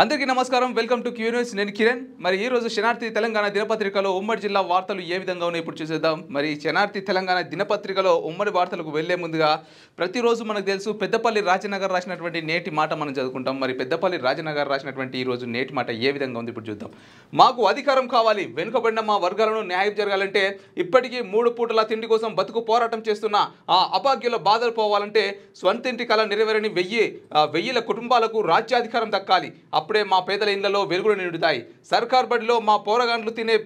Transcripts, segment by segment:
అందరికీ నమస్కారం. Welcome to Q news. నేను కిరణ్. మరి ఈ రోజు శనార్థి తెలంగాణ దినపత్రికలో ఉమ్మడి జిల్లా వార్తలు ఏ విధంగా ఉన్నాయో ఇప్పుడు చూసేద్దాం. మరి శనార్థి తెలంగాణ దినపత్రికలో ఉమ్మడి వార్తలకు వెళ్లే ముందుగా ప్రతిరోజు మనకు తెలుసు పెద్దపల్లి రాజనగర్ రాసినటువంటి నేటి మాట మనం చదువుకుంటాం. మరి పెద్దపల్లి రాజనగర్ రాసినటువంటి ఈ రోజు నేటి మాట ఏ విధంగా ఉంది ఇప్పుడు చూద్దాం. మాకు అధికారం కావాలి, వెనుకబడిన మా వర్గాలను న్యాయం జరగాలంటే ఇప్పటికీ 3 పూటల తిండి కోసం బతుకు పోరాటం చేస్తున్న ఆ అభాగ్యుల బాధలు పోవాలంటే స్వంతింటి కళ నెరవేరని వెయ్యిల కుటుంబాలకు రాజ్యాధికారం దక్కాలి. అప్పుడే మా పేదల ఇళ్లలో వెలుగులు నిండుతాయి. సర్కార్ బడిలో మా పోరగాండ్లు తినే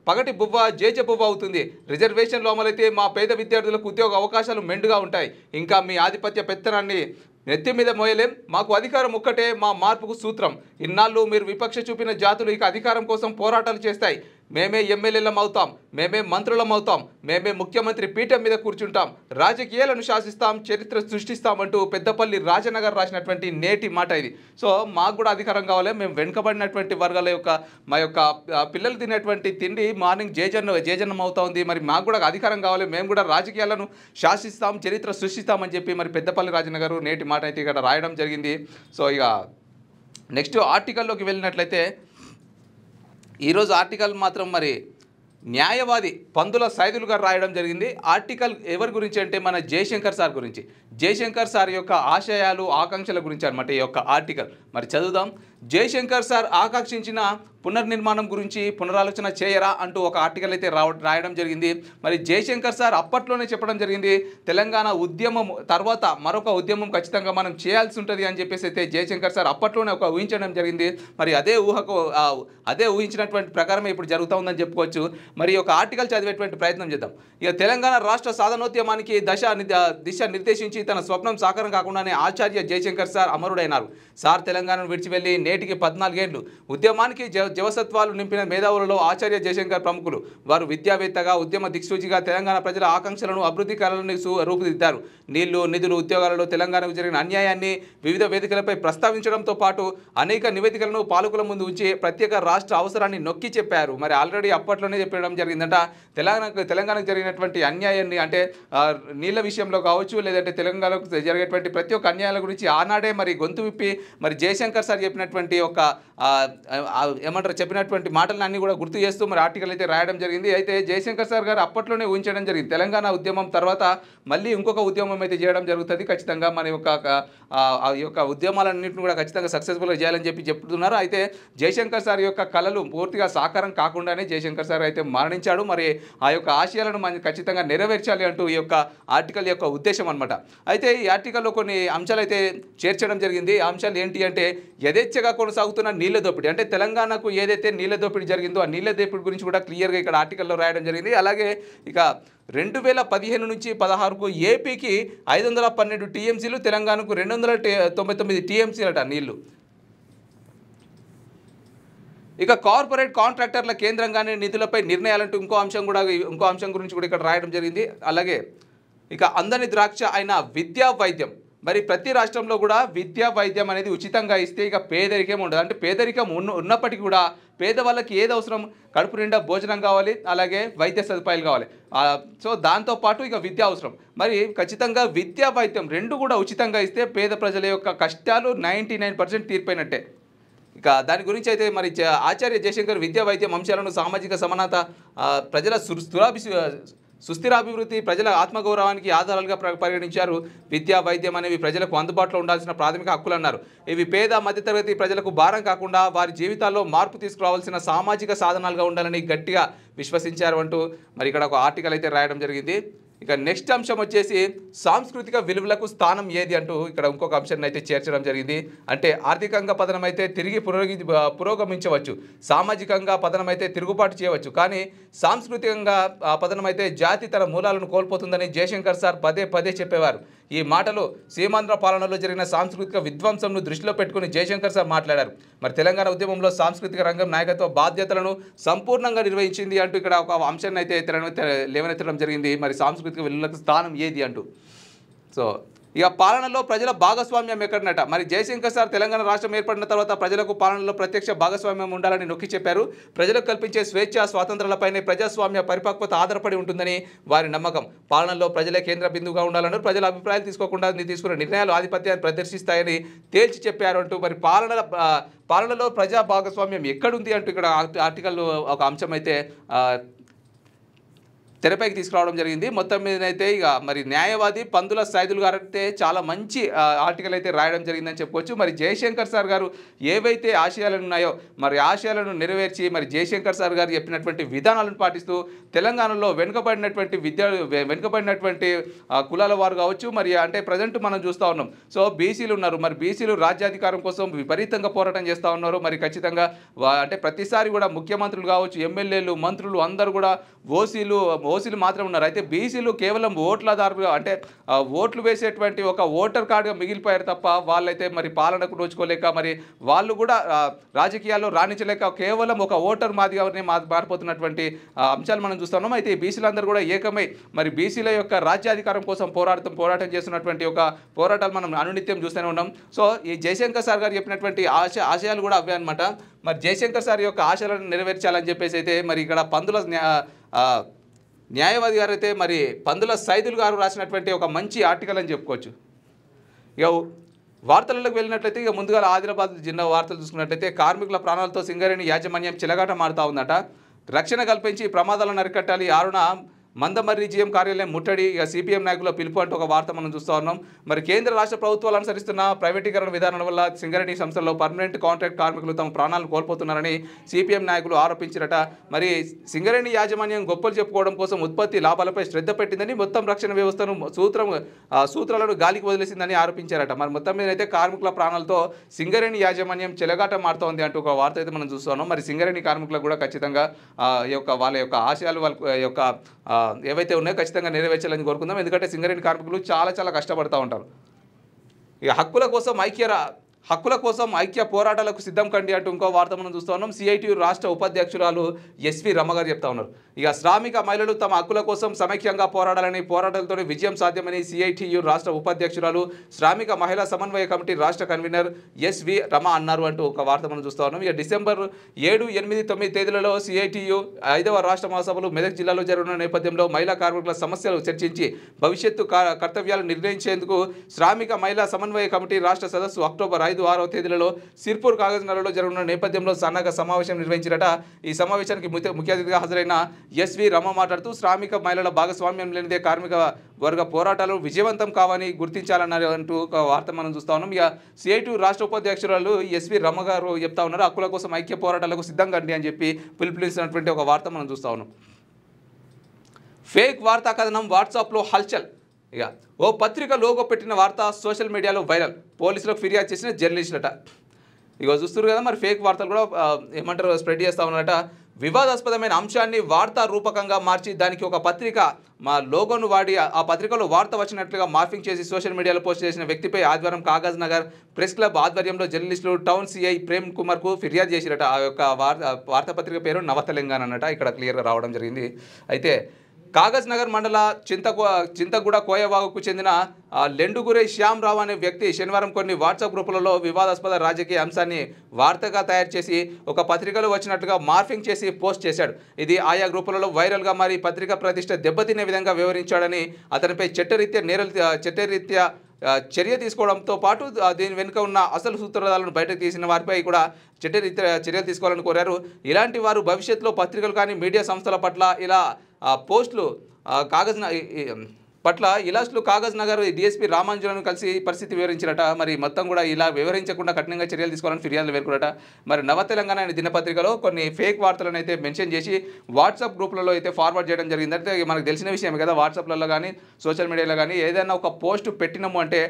పగటి బువ్వ జేజ బువ్వ అవుతుంది. రిజర్వేషన్లు అమలైతే మా పేద విద్యార్థులకు ఉద్యోగ అవకాశాలు మెండుగా ఉంటాయి. ఇంకా మీ ఆధిపత్య పెత్తనాన్ని నెత్తి మీద మోయలేం. మాకు అధికారం ఒక్కటే మా మార్పుకు సూత్రం. ఇన్నాళ్ళు మీరు విపక్ష చూపిన జాతులు ఇక అధికారం కోసం పోరాటాలు చేస్తాయి. మేమే ఎమ్మెల్యేలం అవుతాం, మేమే మంత్రులం అవుతాం, మేమే ముఖ్యమంత్రి పీఠం మీద కూర్చుంటాం, రాజకీయాలను శాసిస్తాం, చరిత్ర సృష్టిస్తామంటూ పెద్దపల్లి రాజనగర్ రాసినటువంటి నేటి మాట ఇది. సో మాకు కూడా అధికారం కావాలి. మేము వెనుకబడినటువంటి వర్గాల మా యొక్క పిల్లలు తినేటువంటి తిండి మార్నింగ్ జేజన్నం అవుతా ఉంది. మరి మాకు కూడా అధికారం కావాలి, మేము కూడా రాజకీయాలను శాసిస్తాం, చరిత్ర సృష్టిస్తామని చెప్పి మరి పెద్దపల్లి రాజనగర్ నేటి మాట అయితే ఇక్కడ రాయడం జరిగింది. సో ఇక నెక్స్ట్ ఆర్టికల్లోకి వెళ్ళినట్లయితే ఈరోజు ఆర్టికల్ మాత్రం మరి న్యాయవాది పందుల సైదులు గారు రాయడం జరిగింది. ఆర్టికల్ ఎవరి గురించి అంటే మన జయశంకర్ సార్ గురించి. జయశంకర్ సార్ యొక్క ఆశయాలు ఆకాంక్షల గురించి అనమాట ఈ యొక్క ఆర్టికల్. మరి చదువుదాం. జయశంకర్ సార్ ఆకాంక్షించిన పునర్నిర్మాణం గురించి పునరాలోచన చేయరా అంటూ ఒక ఆర్టికల్ అయితే రాయడం జరిగింది. మరి జయశంకర్ సార్ అప్పట్లోనే చెప్పడం జరిగింది, తెలంగాణ ఉద్యమం తర్వాత మరొక ఉద్యమం ఖచ్చితంగా మనం చేయాల్సి ఉంటుంది అని చెప్పేసి అయితే జయశంకర్ సార్ అప్పట్లోనే ఊహించడం జరిగింది. మరి అదే ఊహించినటువంటి ప్రకారమే ఇప్పుడు జరుగుతూ ఉందని చెప్పుకోవచ్చు. మరి ఒక ఆర్టికల్ చదివేటువంటి ప్రయత్నం చేద్దాం. ఇక తెలంగాణ రాష్ట్ర సాధనోద్యమానికి దిశ నిర్దేశించి తన స్వప్నం సాకారం కాకుండానే ఆచార్య జయశంకర్ సార్ అమరుడైనారు. సార్ తెలంగాణను విడిచి వెళ్లి నేటికి 14 ఏళ్లు. ఉద్యమానికి జవసత్వాలు నింపిన మేధావులలో ఆచార్య జయశంకర్ ప్రముఖులు. వారు విద్యావేత్తగా, ఉద్యమ దిక్సూచిగా తెలంగాణ ప్రజల ఆకాంక్షలను, అభివృద్ధి కళలను రూపుదిద్దారు. నీళ్లు, నిధులు, ఉద్యోగాలలో తెలంగాణకు జరిగిన అన్యాయాన్ని వివిధ వేదికలపై ప్రస్తావించడంతో పాటు అనేక నివేదికలను పాలకుల ముందు ఉంచి ప్రత్యేక రాష్ట్ర అవసరాన్ని నొక్కి చెప్పారు. మరి ఆల్రెడీ అప్పట్లోనే చెప్పడం జరిగిందంట. తెలంగాణకు జరిగినటువంటి అన్యాయాన్ని అంటే నీళ్ల విషయంలో కావచ్చు, లేదంటే తెలంగాణకు జరిగేటువంటి ప్రతి ఒక్క అన్యాయాల గురించి ఆనాడే మరి గొంతు విప్పి మరి జయశంకర్ సార్ చెప్పినటువంటి ఒక చెప్పినటువంటి మాటలన్నీ కూడా గుర్తు చేస్తూ మరి ఆర్టికల్ అయితే రాయడం జరిగింది. అయితే జయశంకర్ సార్ గారు అప్పట్లోనే ఊహించడం జరిగింది, తెలంగాణ ఉద్యమం తర్వాత మళ్ళీ ఇంకొక ఉద్యమం అయితే చేయడం జరుగుతుంది. ఖచ్చితంగా మన యొక్క ఉద్యమాలన్నింటిని కూడా ఖచ్చితంగా సక్సెస్ఫుల్గా చేయాలని చెప్తున్నారు. అయితే జయశంకర్ సార్ యొక్క కళలు పూర్తిగా సాకారం కాకుండానే జయశంకర్ సార్ అయితే మరణించాడు. మరి ఆ యొక్క ఆశయాలను మనం ఖచ్చితంగా నెరవేర్చాలి అంటూ ఈ యొక్క ఆర్టికల్ యొక్క ఉద్దేశం అనమాట. అయితే ఈ ఆర్టికల్లో కొన్ని అంశాలు అయితే చేర్చడం జరిగింది. ఆ అంశాలు ఏంటి అంటే యథేచ్ఛగా కొనసాగుతున్న నీళ్ల దోపిడీ. అంటే తెలంగాణకు ఏదైతే నీళ్ల దోపిడీ జరిగిందో ఆ నీళ్ల దోపిడీ గురించి కూడా క్లియర్గా ఇక్కడ ఆర్టికల్లో రాయడం జరిగింది. అలాగే ఇక 2015 నుంచి 16కు ఏపీకి 512 టీఎంసీలు, తెలంగాణకు 299 టీఎంసీలట నీళ్లు. ఇక కార్పొరేట్ కాంట్రాక్టర్ల కేంద్రంగానే నిధులపై నిర్ణయాలంటూ ఇంకో అంశం గురించి కూడా ఇక్కడ రాయడం జరిగింది. అలాగే ఇక అందని ద్రాక్ష అయిన విద్యా వైద్యం. మరి ప్రతి రాష్ట్రంలో కూడా విద్యా వైద్యం అనేది ఉచితంగా ఇస్తే ఇక పేదరికం ఉండదు. అంటే పేదరికం ఉన్నప్పటికీ కూడా పేదవాళ్ళకి ఏది అవసరం, కడుపు నిండా భోజనం కావాలి, అలాగే వైద్య సదుపాయాలు కావాలి. సో దాంతోపాటు ఇక విద్య అవసరం. మరి ఖచ్చితంగా విద్యా వైద్యం రెండు కూడా ఉచితంగా ఇస్తే పేద ప్రజల యొక్క కష్టాలు 99% తీరిపోయినట్టే. ఇక దాని గురించి అయితే మరి ఆచార్య జయశంకర్ విద్యా వైద్యం అంశాలను సామాజిక సమానత, ప్రజల సుస్థిరాభివృద్ధి, ప్రజల ఆత్మగౌరవానికి ఆధారాలుగా పరిగణించారు. విద్యా వైద్యం అనేవి ప్రజలకు అందుబాటులో ఉండాల్సిన ప్రాథమిక హక్కులు అన్నారు. ఇవి పేద మధ్యతరగతి ప్రజలకు భారం కాకుండా వారి జీవితాల్లో మార్పు తీసుకురావాల్సిన సామాజిక సాధనాలుగా ఉండాలని గట్టిగా విశ్వసించారు అంటూ మరి ఇక్కడ ఒక ఆర్టికల్ అయితే రాయడం జరిగింది. ఇక నెక్స్ట్ అంశం వచ్చేసి సాంస్కృతిక విలువలకు స్థానం ఏది అంటూ ఇక్కడ ఇంకొక అంశాన్ని అయితే చేర్చడం జరిగింది. అంటే ఆర్థికంగా పతనమైతే తిరిగి పురోగమించవచ్చు, సామాజికంగా పతనమైతే తిరుగుబాటు చేయవచ్చు, కానీ సాంస్కృతికంగా పతనమైతే జాతి తన మూలాలను కోల్పోతుందని జయశంకర్ సార్ పదే చెప్పేవారు. ఈ మాటలు సీమాంధ్ర పాలనలో జరిగిన సాంస్కృతిక విధ్వంసంను దృష్టిలో పెట్టుకుని జయశంకర్ సార్ మాట్లాడారు. మరి తెలంగాణ ఉద్యమంలో సాంస్కృతిక రంగం నాయకత్వ బాధ్యతలను సంపూర్ణంగా నిర్వహించింది అంటూ ఇక్కడ ఒక అంశాన్ని అయితే లేవనెత్తడం జరిగింది. మరి సాంస్కృతిక విలువలకు స్థానం ఏది అంటూ. సో ఇక పాలనలో ప్రజల భాగస్వామ్యం ఎక్కడనట. మరి జయశంకర్ సార్ తెలంగాణ రాష్ట్రం ఏర్పడిన తర్వాత ప్రజలకు పాలనలో ప్రత్యక్ష భాగస్వామ్యం ఉండాలని నొక్కి చెప్పారు. ప్రజలకు కల్పించే స్వేచ్ఛ స్వాతంత్రాలపైనే ప్రజాస్వామ్య పరిపక్వత ఆధారపడి ఉంటుందని వారి నమ్మకం. పాలనలో ప్రజలే కేంద్ర బిందువుగా ఉండాలన్నారు. ప్రజల అభిప్రాయాలు తీసుకోకుండా తీసుకున్న నిర్ణయాలు ఆధిపత్యాన్ని ప్రదర్శిస్తాయని తేల్చి చెప్పారు అంటూ మరి పాలనలో ప్రజా భాగస్వామ్యం ఎక్కడుంది అంటూ ఇక్కడ ఆర్టికల్లో ఒక అంశం అయితే తెరపైకి తీసుకురావడం జరిగింది. మొత్తం మీదనైతే ఇక మరి న్యాయవాది పందుల సైదులు గారు అయితే చాలా మంచి ఆర్టికల్ అయితే రాయడం జరిగిందని చెప్పుకోవచ్చు. మరి జయశంకర్ సార్ గారు ఏవైతే ఆశయాలు ఉన్నాయో మరి ఆశయాలను నెరవేర్చి మరి జయశంకర్ సార్ గారు చెప్పినటువంటి విధానాలను పాటిస్తూ తెలంగాణలో వెనుకబడినటువంటి కులాల వారు కావచ్చు, మరి అంటే ప్రజెంట్ మనం చూస్తూ ఉన్నాం. సో బీసీలు ఉన్నారు. మరి బీసీలు రాజ్యాధికారం కోసం విపరీతంగా పోరాటం చేస్తూ ఉన్నారు. మరి ఖచ్చితంగా అంటే ప్రతిసారి కూడా ముఖ్యమంత్రులు కావచ్చు, ఎమ్మెల్యేలు, మంత్రులు అందరూ కూడా ఓసీలు మాత్రం ఉన్నారు. అయితే బీసీలు కేవలం ఓట్లదారుగా అంటే ఓట్లు వేసేటువంటి ఒక ఓటర్ కార్డుగా మిగిలిపోయారు తప్ప వాళ్ళైతే మరి పాలనకు నోచుకోలేక మరి వాళ్ళు కూడా రాజకీయాల్లో రాణించలేక కేవలం ఒక ఓటర్ మాదిగానే మారిపోతున్నటువంటి అంశాలు మనం చూస్తున్నాం. అయితే ఈ బీసీలందరూ కూడా ఏకమై మరి బీసీల యొక్క రాజ్యాధికారం కోసం పోరాటం చేస్తున్నటువంటి ఒక పోరాటాలు మనం అనునిత్యం చూస్తూనే ఉన్నాం. సో ఈ జయశంకర్ సార్ గారు చెప్పినటువంటి ఆశయాలు కూడా అవే అనమాట. మరి జయశంకర్ సార్ యొక్క ఆశయాలను నెరవేర్చాలని చెప్పేసి అయితే మరి ఇక్కడ పందుల న్యాయవాది గారు అయితే మరి పందుల సైదులు గారు రాసినటువంటి ఒక మంచి ఆర్టికల్ అని చెప్పుకోవచ్చు. ఇక వార్తలకు వెళ్ళినట్లయితే ఇక ముందుగా ఆదిలాబాద్ జిల్లా వార్తలు చూసుకున్నట్లయితే కార్మికుల ప్రాణాలతో సింగరేణి యాజమాన్యం చిలగాట మారుతా ఉందట. రక్షణ కల్పించి ప్రమాదాలను అరికట్టాలి. ఆరున మందమర్రి జీఎం కార్యాలయం ముట్టడి. ఇక సిపిఎం నాయకుల పిలుపు అంటూ ఒక వార్త మనం చూస్తూ ఉన్నాం. మరి కేంద్ర రాష్ట్ర ప్రభుత్వాలు అనుసరిస్తున్న ప్రైవేటీకరణ విధానం వల్ల సింగరేణి సంస్థల్లో పర్మనెంట్ కాంట్రాక్ట్ కార్మికులు తమ ప్రాణాలను కోల్పోతున్నారని సిపిఎం నాయకులు ఆరోపించారట. మరి సింగరేణి యాజమాన్యం గొప్పలు చెప్పుకోవడం కోసం ఉత్పత్తి లాభాలపై శ్రద్ధ పెట్టిందని, మొత్తం రక్షణ వ్యవస్థను సూత్రాలను గాలికి వదిలేసిందని ఆరోపించారట. మరి మొత్తం మీద అయితే కార్మికుల ప్రాణాలతో సింగరేణి యాజమాన్యం చెలగాట మారుతోంది అంటూ ఒక వార్త అయితే మనం చూస్తున్నాం. మరి సింగరేణి కార్మికులకు కూడా ఖచ్చితంగా వాళ్ళ యొక్క ఆశయాలు వాళ్ళ యొక్క ఏవైతే ఉన్నాయో ఖచ్చితంగా నెరవేర్చాలని కోరుకుందాం. ఎందుకంటే సింగరేణి కార్మికులు చాలా కష్టపడుతూ ఉంటారు. ఇక హక్కుల కోసం ఐక్య పోరాటాలకు సిద్ధం కండి అంటూ ఇంకో వార్త మనం చూస్తూ ఉన్నాం. సిఐటియు రాష్ట్ర ఉపాధ్యక్షురాలు ఎస్వి రమ గారు చెప్తా ఉన్నారు. ఇక శ్రామిక మహిళలు తమ హక్కుల కోసం సమైక్యంగా పోరాడాలని, పోరాటాలతోనే విజయం సాధ్యమని సిఐటియు రాష్ట్ర ఉపాధ్యక్షురాలు శ్రామిక మహిళా సమన్వయ కమిటీ రాష్ట్ర కన్వీనర్ ఎస్వి రమ అన్నారు అంటూ ఒక వార్త మనం చూస్తూ ఉన్నాం. ఇక డిసెంబర్ 7, 8, 9 తేదీలలో సిఐటియు 5వ రాష్ట్ర మహాసభలు మెదక్ జిల్లాలో జరుగుతున్న నేపథ్యంలో మహిళా కార్మికుల సమస్యలు చర్చించి భవిష్యత్తు కర్తవ్యాలు నిర్ణయించేందుకు శ్రామిక మహిళా సమన్వయ కమిటీ రాష్ట్ర సదస్సు అక్టోబర్ 5, 6వ తేదీలలో సిర్పూర్ కాగజ్నగర్లో జరుగుతున్న నేపథ్యంలో సన్నగ సమావేశం నిర్వహించారట. ఈ సమావేశానికి ముఖ్య అతిథిగా హాజరైన ఎస్వి రమ మాట్లాడుతూ శ్రామిక మహిళల భాగస్వామ్యం లేనిదే కార్మిక వర్గ పోరాటాలు విజయవంతం కావని గుర్తించాలన్నారు అంటూ ఒక వార్త మనం చూస్తా ఉన్నాం. ఇక సిఐటియు రాష్ట్ర ఉపాధ్యక్షురాలు ఎస్వి రమ గారు చెప్తా ఉన్నారు, హక్కుల కోసం ఐక్య పోరాటాలకు సిద్ధంగా అండి అని చెప్పి పిలుపునిస్తున్నటువంటి ఒక వార్త మనం చూస్తా ఉన్నాం. ఫేక్ వార్తా కథనం వాట్సాప్లో హల్చల్. ఇక ఓ పత్రిక లోగో పెట్టిన వార్త సోషల్ మీడియాలో వైరల్. పోలీసులకు ఫిర్యాదు చేసిన జర్నలిస్టులట. ఇక చూస్తున్నారు కదా, మరి ఫేక్ వార్తలు కూడా ఏమంటారు స్ప్రెడ్ చేస్తూ ఉన్నారట. వివాదాస్పదమైన అంశాన్ని వార్తా రూపకంగా మార్చి దానికి ఒక పత్రిక లోగోను వాడి ఆ పత్రికలో వార్త వచ్చినట్లుగా మార్ఫింగ్ చేసి సోషల్ మీడియాలో పోస్ట్ చేసిన వ్యక్తిపై ఆదివారం కాగజ్ నగర్ ప్రెస్ క్లబ్ ఆధ్వర్యంలో జర్నలిస్టులు టౌన్ సిఐ ప్రేమ్ కుమార్కు ఫిర్యాదు చేసిరట. ఆ యొక్క వార్తాపత్రిక పేరు నవ తెలంగాణ అన్నట. ఇక్కడ క్లియర్గా రావడం జరిగింది. అయితే కాగజ్ నగర్ మండల చింతగూడ కోయవాగుకు చెందిన లెండుగురై శ్యామ్ రావు అనే వ్యక్తి శనివారం కొన్ని వాట్సాప్ గ్రూపులలో వివాదాస్పద రాజకీయ అంశాన్ని వార్తగా తయారు చేసి ఒక పత్రికలో వచ్చినట్లుగా మార్ఫింగ్ చేసి పోస్ట్ చేశాడు. ఇది ఆయా గ్రూపులలో వైరల్గా మారి పత్రిక ప్రతిష్ట దెబ్బతినే విధంగా వివరించాడని, అతనిపై చట్టరీత్యా చర్య తీసుకోవడంతో పాటు దీని వెనుక ఉన్న అసలు సూత్రధారులను బయటకు తీసిన వారిపై కూడా చర్యలు తీసుకోవాలని కోరారు. ఇలాంటి వారు భవిష్యత్తులో పత్రికలు కానీ మీడియా సంస్థల పట్ల ఇలా పోస్టులు ఇలాస్టులు కాగజ్ నగర్ డిఎస్పీ రామాంజులను కలిసి పరిస్థితి వివరించారట. మరి మొత్తం కూడా ఇలా వివరించకుండా కఠినంగా చర్యలు తీసుకోవాలని ఫిర్యాదులు పేర్కొనట. మరి నవ తెలంగాణ అనే దినపత్రికలో కొన్ని ఫేక్ వార్తలను అయితే మెన్షన్ చేసి వాట్సాప్ గ్రూపులలో అయితే ఫార్వర్డ్ చేయడం జరిగింది. అంటే మనకు తెలిసిన విషయమే కదా, వాట్సాప్లలో కానీ సోషల్ మీడియాలో కానీ ఏదైనా ఒక పోస్ట్ పెట్టినాము అంటే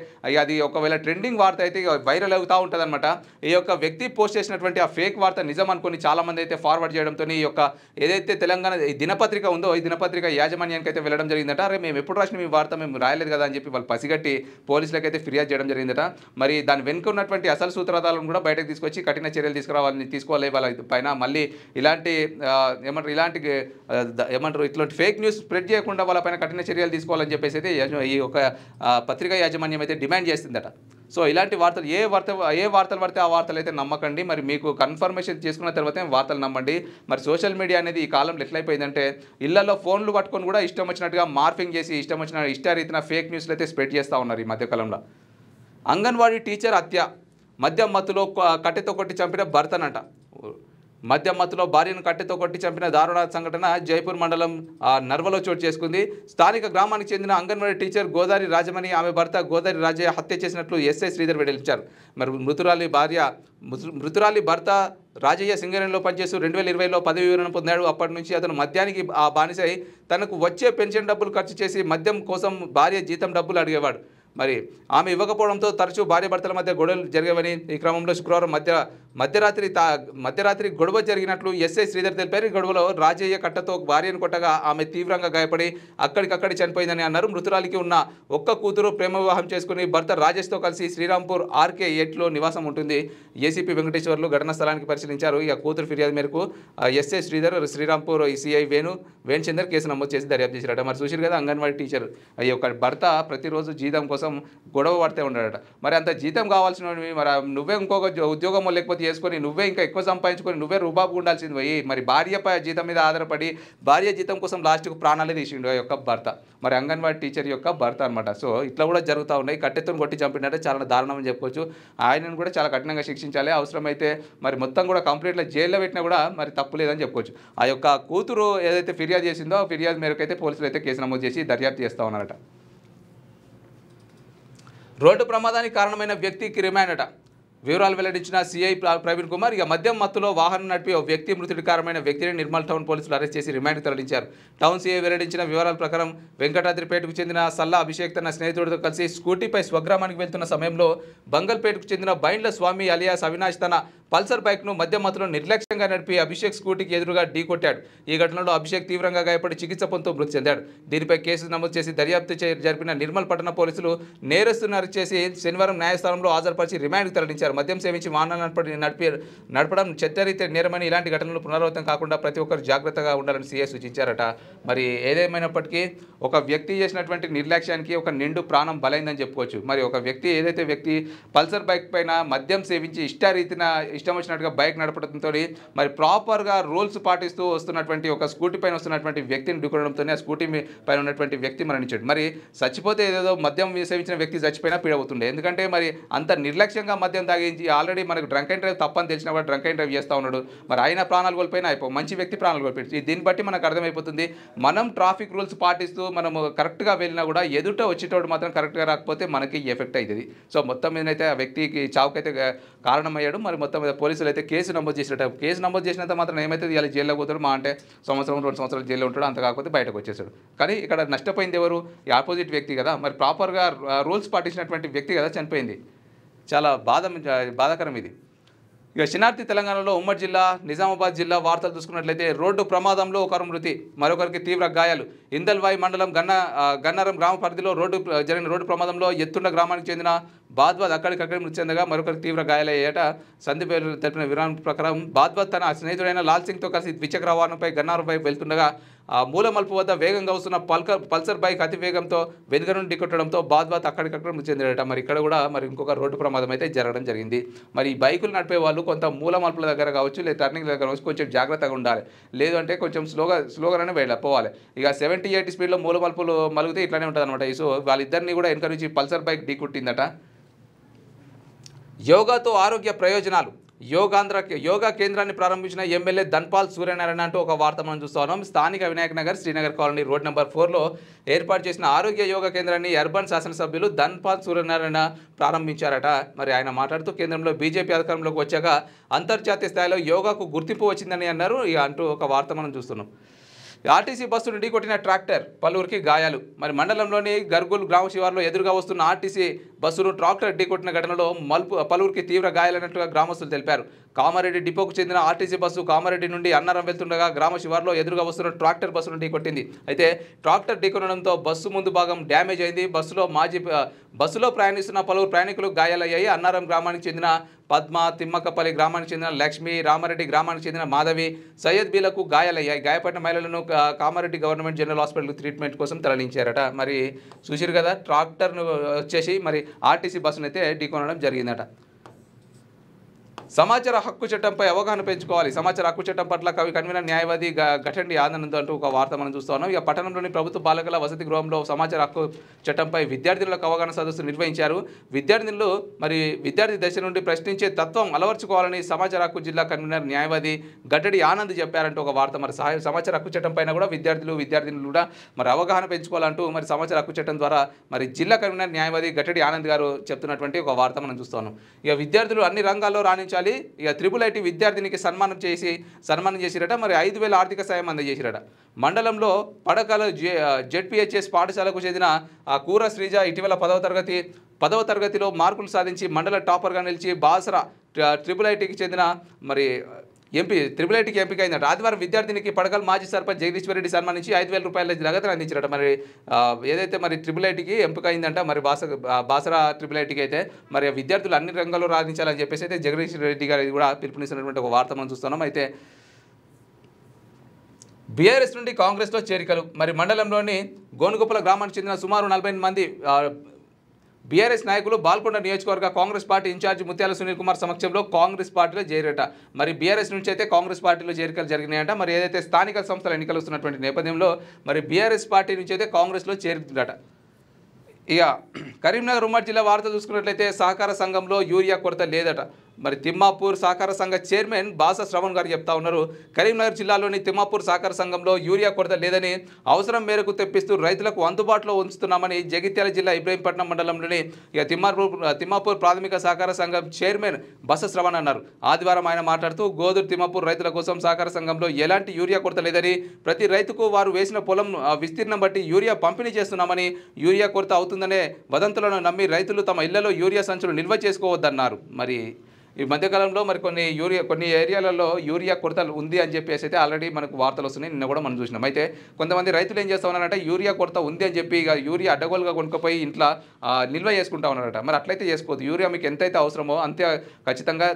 అది ఒకవేళ ట్రెండింగ్ వార్త అయితే వైరల్ అవుతూ ఉంటుంది అనమాట. ఈ యొక్క వ్యక్తి పోస్ట్ చేసినటువంటి ఆ ఫేక్ వార్త నిజం అనుకుని చాలామంది అయితే ఫార్వర్డ్ చేయడంతో ఈ యొక్క ఏదైతే తెలంగాణ దినపత్రిక ఉందో ఈ దినపత్రిక యాజమాన్యానికి అయితే వెళ్ళడం జరిగిందట. అరే మేము ఎప్పుడు రాసిన మీ వార్త మేము రాయలేదు కదా అని చెప్పి వాళ్ళు పసిగట్టి పోలీసులకైతే ఫిర్యాదు చేయడం జరిగిందట. మరి దాని వెనుక ఉన్నటువంటి అసలు సూత్రధారులను కూడా బయటకు తీసుకొచ్చి కఠిన చర్యలు తీసుకోవాలి వాళ్ళ పైన. మళ్ళీ ఇలాంటి ఇట్లాంటి ఫేక్ న్యూస్ స్ప్రెడ్ చేయకుండా వాళ్ళ పైన కఠిన చర్యలు తీసుకోవాలని చెప్పేసి అయితే ఈ ఒక పత్రికా యాజమాన్యం అయితే డిమాండ్ చేస్తుందట. సో ఇలాంటి వార్తలు ఏ వార్తలు పడితే ఆ వార్తలు అయితే నమ్మకండి. మరి మీకు కన్ఫర్మేషన్ చేసుకున్న తర్వాతే వార్తలు నమ్మండి. మరి సోషల్ మీడియా అనేది ఈ కాలంలో ఎట్లయిపోయిందంటే ఇళ్లలో ఫోన్లు పట్టుకొని కూడా ఇష్టం వచ్చినట్టుగా మార్ఫింగ్ చేసి ఇష్టారీతిన ఫేక్ న్యూస్లు అయితే స్ప్రెడ్ చేస్తూ ఉన్నారు ఈ మధ్యకాలంలో. అంగన్వాడీ టీచర్ హత్య, మద్యం మత్తులో కట్టెతో కొట్టి చంపిన భర్తనంట. మద్యం మత్తులో భార్యను కట్టెతో కొట్టి చంపిన దారుణ సంఘటన జైపూర్ మండలం నర్వలో చోటు చేసుకుంది. స్థానిక గ్రామానికి చెందిన అంగన్వాడీ టీచర్ గోదారి రాజమణి ఆమె భర్త గోదారి రాజయ్య హత్య చేసినట్లు ఎస్ఐ శ్రీధర్ వెల్లడించారు. మరి మృతురాలి భర్త రాజయ్య సింగరేణిలో పనిచేస్తూ 2020లో పదవి విరమణ పొందాడు. అప్పటి నుంచి అతను మద్యానికి బానిసై తనకు వచ్చే పెన్షన్ డబ్బులు ఖర్చు చేసి మద్యం కోసం భార్య జీతం డబ్బులు అడిగేవాడు. మరి ఆమె ఇవ్వకపోవడంతో తరచూ భార్య భర్తల మధ్య గొడవలు జరిగేవని, ఈ క్రమంలో శుక్రవారం మధ్యరాత్రి గొడవ జరిగినట్లు ఎస్ఐ శ్రీధర్ తెలిపారు. ఈ గొడవలో రాజయ్య కట్టతో భార్యను కొట్టగా ఆమె తీవ్రంగా గాయపడి అక్కడికక్కడి చనిపోయిందని అన్నారు. మృతురాలికి ఉన్న ఒక్క కూతురు ప్రేమ వివాహం చేసుకుని భర్త రాజేష్తో కలిసి శ్రీరాంపూర్ ఆర్కే 8లో నివాసం ఉంటుంది. ఏసీపీ వెంకటేశ్వర్లు ఘటనా స్థలానికి పరిశీలించారు. ఇక కూతురు ఫిర్యాదు మేరకు SI Sridhar Srirampur CI Venuchander case నమోదు చేసి దర్యాప్తు చేశారట. మరి చూసారు కదా, అంగన్వాడీ టీచర్ ఈ యొక్క భర్త ప్రతిరోజు జీతం కోసం గొడవ పడితే ఉన్నాడట. మరి అంత జీతం కావాల్సిన మరి నువ్వే ఇంకొక ఉద్యోగమో లేకపోతే చేసుకొని నువ్వే ఇంకా ఎక్కువ సంపాదించుకొని నువ్వే రూబాబు ఉండాల్సింది పోయి మరి భార్య జీతం మీద ఆధారపడి భార్య జీతం కోసం లాస్ట్కు ప్రాణాలే తీసిండు ఆ యొక్క భర్త. మరి అంగన్వాడీ టీచర్ యొక్క భర్త అనమాట. సో ఇట్లా కూడా జరుగుతూ ఉన్నాయి. కట్టెతో కొట్టి చంపినట్టే చాలా దారుణం అని చెప్పుకోవచ్చు. ఆయనను కూడా చాలా కఠినంగా శిక్షించాలి. అవసరమైతే మరి మొత్తం కూడా కంప్లీట్గా జైల్లో పెట్టినా కూడా మరి తప్పు లేదని చెప్పుకోవచ్చు. ఆ యొక్క కూతురు ఏదైతే ఫిర్యాదు చేసిందో ఆ ఫిర్యాదు మేరకు అయితే పోలీసులు అయితే కేసు నమోదు చేసి దర్యాప్తు చేస్తూ ఉన్నారట. రోడ్డు ప్రమాదానికి కారణమైన వ్యక్తికి రిమాండ్ అట. వివరాలు వెల్లడించిన సిఐ ప్రవీణ్ కుమార్. ఇక మద్యం మత్తులో వాహనం నడిపి ఓ వ్యక్తి మృతికి కారణమైన వ్యక్తిని నిర్మల్ టౌన్ పోలీసులు అరెస్ట్ చేసి రిమాండ్కి తరలించారు. టౌన్ సిఐ వెల్లడించిన వివరాల ప్రకారం వెంకటాద్రిపేటకు చెందిన సల్లా అభిషేక్ తన స్నేహితుడితో కలిసి స్కూటీపై స్వగ్రామానికి వెళ్తున్న సమయంలో బంగల్పేటకు చెందిన బైండ్ల స్వామి అలియాస్ అవినాష్ తన పల్సర్ బైక్ను మద్యం మత్తులో నిర్లక్ష్యంగా నడిపి అభిషేక్ స్కూటీకి ఎదురుగా ఢీకొట్టాడు. ఈ ఘటనలో అభిషేక్ తీవ్రంగా గాయపడి చికిత్స పొందుతూ మృతి చెందాడు. దీనిపై కేసు నమోదు చేసి దర్యాప్తు జరిపిన నిర్మల్ పట్టణ పోలీసులు నేరస్తును అరెస్ట్ చేసి శనివారం న్యాయస్థానంలో హాజరుపరిచి రిమాండ్కి తరలించారు. మద్యం సేవించి వాహనాలను నడపడం చట్టరీత్యా నేరమని, ఇలాంటి ఘటనలు పునరావృతం కాకుండా ప్రతి ఒక్కరు జాగ్రత్తగా ఉండాలని సీఎస్ సూచించారట. మరి ఏదేమైనప్పటికీ ఒక వ్యక్తి చేసినటువంటి నిర్లక్ష్యానికి ఒక నిండు ప్రాణం బలైందని చెప్పుకోవచ్చు. మరి ఒక వ్యక్తి పల్సర్ బైక్ పైన మద్యం సేవించి ఇష్టం వచ్చినట్టుగా బైక్ నడపడంతో మరి ప్రాపర్గా రూల్స్ పాటిస్తూ వస్తున్నటువంటి ఒక స్కూటీ పైన వస్తున్నటువంటి వ్యక్తిని ఢీకొనడంతోనే ఆ స్కూటీ పైన ఉన్నటువంటి వ్యక్తి మరణించాడు. మరి చచ్చిపోతే ఏదో మద్యం సేవించిన వ్యక్తి చచ్చిపోయినా పీడవుతుండే. ఎందుకంటే మరి అంత నిర్లక్ష్యంగా మద్యం తాగించి ఆల్రెడీ మనకు డ్రంక్ అండ్ డ్రైవ్ తప్పని తెలిసిన వాడు డ్రంక్ అండ్ డ్రైవ్ చేస్తూ ఉన్నాడు. మరి ఆయన ప్రాణాలు కోల్పోయినా మంచి వ్యక్తి ప్రాణాలు కోల్పోయి. దీన్ని బట్టి మనకు అర్థమైపోతుంది, మనం ట్రాఫిక్ రూల్స్ పాటిస్తూ మనము కరెక్ట్గా వెళ్ళినా కూడా ఎదుట వచ్చేటోడు మాత్రం కరెక్ట్గా రాకపోతే మనకి ఎఫెక్ట్ అవుతుంది. సో మొత్తం మీదనైతే ఆ వ్యక్తికి చావుకైతే కారణమయ్యాడు. మరి మొత్తం మీద పోలీసులు అయితే కేసు నమోదు చేసినంత మాత్రం ఏమైతే ఇలా జైల్లో పోతాడు, మా అంటే 2 సంవత్సరాలు జైల్లో ఉంటాడు, అంత కాకపోతే బయటకు వచ్చేసాడు. కానీ ఇక్కడ నష్టపోయింది ఎవరు? ఈ ఆపోజిట్ వ్యక్తి కదా. మరి ప్రాపర్గా రూల్స్ పాటించినటువంటి వ్యక్తి కదా చనిపోయింది. చాలా బాధాకరం ఇది. ఇక శనార్థి తెలంగాణలో ఉమ్మడి జిల్లా నిజామాబాద్ జిల్లా వార్తలు చూసుకున్నట్లయితే రోడ్డు ప్రమాదంలో ఒకరు మృతి, మరొకరికి తీవ్ర గాయాలు. ఇందల్వాయి మండలం గన్నారం గ్రామ పరిధిలో జరిగిన రోడ్డు ప్రమాదంలో ఎత్తుండ గ్రామానికి చెందిన బాద్వాద్ అక్కడికక్కడి మృతి చెందగా మరొకరికి తీవ్ర గాయాలయ్యేట. సందీప్ తెలిపిన వివరణ ప్రకారం బాద్వాద్ తన స్నేహితుడైన లాల్ సింగ్తో కలిసి ద్విచక్ర వాహనంపై గన్నారం వైపు వెళ్తుండగా మూల మలుపు వద్ద వేగంగా వస్తున్న పల్సర్ బైక్ అతి వేగంతో వెనుక నుండి ఢీకొట్టడంతో బాద్వాద్ అక్కడికక్కడ మృతి చెందాడట. మరి ఇక్కడ కూడా మరి ఇంకొక రోడ్డు ప్రమాదం అయితే జరగడం జరిగింది. మరి ఈ బైకులు నడిపే వాళ్ళు కొంత మూల మలుపుల దగ్గర కావచ్చు, లేదా టర్నింగ్ దగ్గర కావచ్చు, కొంచెం జాగ్రత్తగా ఉండాలి. లేదు అంటే కొంచెం స్లోగానే పోవాలి. ఇక 70-80 స్పీడ్లో మూల మలుపులు మలిగితే ఇట్లానే ఉంటుంది అనమాట. సో వాళ్ళిద్దరిని కూడా వెనక నుంచి పల్సర్ బైక్ ఢీకొట్టిందట. యోగాతో ఆరోగ్య ప్రయోజనాలు. యోగా కేంద్రాన్ని ప్రారంభించిన ఎమ్మెల్యే ధన్పాల్ సూర్యనారాయణ అంటూ ఒక వార్త మనం చూస్తూ ఉన్నాం. స్థానిక Vinayak Nagar Srinagar colony road number 4లో ఏర్పాటు చేసిన ఆరోగ్య యోగా కేంద్రాన్ని అర్బన్ శాసనసభ్యులు ధన్పాల్ సూర్యనారాయణ ప్రారంభించారట. మరి ఆయన మాట్లాడుతూ కేంద్రంలో బీజేపీ అధికారంలోకి వచ్చాక అంతర్జాతీయ స్థాయిలో యోగాకు గుర్తింపు వచ్చిందని అన్నారు. ఇక అంటూ ఒక వార్త మనం చూస్తున్నాం. ఆర్టీసీ బస్సును ఢీకొట్టిన ట్రాక్టర్, పలువురికి గాయాలు. మరి మండలంలోని గర్గుల్ గ్రామ శివారులో ఎదురుగా వస్తున్న ఆర్టీసీ బస్సును ట్రాక్టర్ ఢీకొట్టిన ఘటనలో పలువురికి తీవ్ర గాయాలైనట్టుగా గ్రామస్తులు తెలిపారు. కామారెడ్డి డిపోకు చెందిన ఆర్టీసీ బస్సు కామారెడ్డి నుండి అన్నారం వెళ్తుండగా గ్రామ శివార్లో ఎదురుగా వస్తున్న ట్రాక్టర్ బస్సును ఢీకొట్టింది. అయితే ట్రాక్టర్ ఢీకొనడంతో బస్సు ముందు భాగం డ్యామేజ్ అయింది. బస్సులో ప్రయాణిస్తున్న పలువురు ప్రయాణికులు గాయాలయ్యాయి. అన్నారం గ్రామానికి చెందిన పద్మ, తిమ్మకపల్లి గ్రామానికి చెందిన లక్ష్మి, రామారెడ్డి గ్రామానికి చెందిన మాధవి, సయ్యద్ బీలకు గాయాలయ్యాయి. గాయపడిన మహిళలను Kamareddy government general hospital treatment కోసం తరలించారట. మరి చూసిరు కదా, ట్రాక్టర్ను వచ్చేసి మరి ఆర్టీసీ బస్సును అయితే ఢీకొనడం జరిగిందట. సమాచార హక్కు చట్టంపై అవగాహన పెంచుకోవాలి. సమాచార హక్కు చట్టం పట్ల కన్వీనర్ న్యాయవాది ఘటండి ఆనంద్ అంటూ ఒక వార్త మనం చూస్తూ ఉన్నాం. ఇక పట్టణంలోని ప్రభుత్వ బాలికల వసతి గృహంలో సమాచార హక్కు చట్టంపై విద్యార్థులకు అవగాహన సదస్సు నిర్వహించారు. విద్యార్థి దశ నుండి ప్రశ్నించే తత్వం అలవర్చుకోవాలని సమాచార హక్కు జిల్లా కన్వీనర్ న్యాయవాది ఘటండి ఆనంద్ చెప్పారంటూ ఒక వార్త. మరి సమాచార హక్కు చట్టం పైన కూడా విద్యార్థినులు కూడా మరి అవగాహన పెంచుకోవాలంటూ మరి సమాచార హక్కు చట్టం ద్వారా మరి జిల్లా కన్వీనర్ న్యాయవాది ఘటండి ఆనంద్ గారు చెప్తున్నటువంటి ఒక వార్త మనం చూస్తున్నాం. ఇక విద్యార్థులు అన్ని రంగాల్లో రాణించాలి. ఇక IIIT విద్యార్థినికి సన్మానం చేసిరట. మరి 5,000 ఆర్థిక సాయం అందజేసిరట. మండలంలో పడకల జెడ్పీహెచ్ఎస్ పాఠశాలకు చెందిన కూర శ్రీజ ఇటీవల 10వ తరగతిలో మార్కులు సాధించి మండల టాపర్గా నిలిచి బాసరా IIITకి చెందిన మరి IIITకి ఎంపికైందట. ఆదివారం విద్యార్థినికి పడకల్ మాజీ సర్పంచ్ జగదీశ్వర్ రెడ్డి సన్మానించి 5,000 రూపాయల నగదును అందించారట. మరి ఏదైతే మరి IIITకి ఎంపికైందంట, మరి బాసరా IIITకి అయితే మరి విద్యార్థులు అన్ని రంగాల్లో రాణించాలని చెప్పేసి అయితే జగదీశ్వర్ రెడ్డి గారు కూడా పిలుపునిస్తున్నటువంటి ఒక వార్త మనం చూస్తున్నాం. అయితే బీఆర్ఎస్ నుండి కాంగ్రెస్లో చేరికలు. మరి మండలంలోని గోనుగొప్పల గ్రామానికి చెందిన సుమారు 40 మంది బీఆర్ఎస్ నాయకులు బాల్కొండ నియోజకవర్గ కాంగ్రెస్ పార్టీ ఇన్ఛార్జి ముత్యాల సునీల్ కుమార్ సమక్షంలో కాంగ్రెస్ పార్టీలో చేరట. మరి బీఆర్ఎస్ నుంచి అయితే కాంగ్రెస్ పార్టీలో చేరికలు జరిగినాయంట. మరి ఏదైతే స్థానిక సంస్థల ఎన్నికలు వస్తున్నటువంటి నేపథ్యంలో మరి బీఆర్ఎస్ పార్టీ నుంచి అయితే కాంగ్రెస్లో చేరుతుందట. ఇక కరీంనగర్ ఉమ్మడి జిల్లా వార్త చూసుకున్నట్లయితే సహకార సంఘంలో యూరియా కొరత లేదట. మరి తిమ్మాపూర్ సహకార సంఘ చైర్మన్ బాస శ్రవణ్ గారు చెప్తా ఉన్నారు. కరీంనగర్ జిల్లాలోని తిమ్మాపూర్ సహకార సంఘంలో యూరియా కొరత లేదని, అవసరం మేరకు తెప్పిస్తూ రైతులకు అందుబాటులో ఉంచుతున్నామని జగిత్యాల జిల్లా ఇబ్రహీంపట్నం మండలంలోని ఇక తిమ్మాపూర్ ప్రాథమిక సహకార సంఘం చైర్మన్ బస శ్రవణ్ అన్నారు. ఆదివారం ఆయన మాట్లాడుతూ గోదూరు తిమ్మాపూర్ రైతుల కోసం సహకార సంఘంలో ఎలాంటి యూరియా కొరత లేదని, ప్రతి రైతుకు వారు వేసిన పొలం విస్తీర్ణం బట్టి యూరియా పంపిణీ చేస్తున్నామని, యూరియా కొరత అవుతుందనే వదంతులను నమ్మి రైతులు తమ ఇళ్లలో యూరియా సంచులు నిల్వ చేసుకోవద్దన్నారు. మరి ఈ మధ్యకాలంలో మరి కొన్ని ఏరియాలలో యూరియా కొరత ఉంది అని చెప్పేసి అయితే ఆల్రెడీ మనకు వార్తలు వస్తున్నాయి. నిన్న కూడా మనం చూసినాం. అయితే కొంతమంది రైతులు ఏం చేస్తూ ఉన్నారంటే యూరియా కొరత ఉంది అని చెప్పి ఇక యూరియా అడ్డగోలుగా కొనుక్కపోయి ఇంట్లో నిల్వ చేసుకుంటా ఉన్నారట. మరి అట్లయితే చేసుకోవద్దు. యూరియా మీకు ఎంతైతే అవసరమో అంతే ఖచ్చితంగా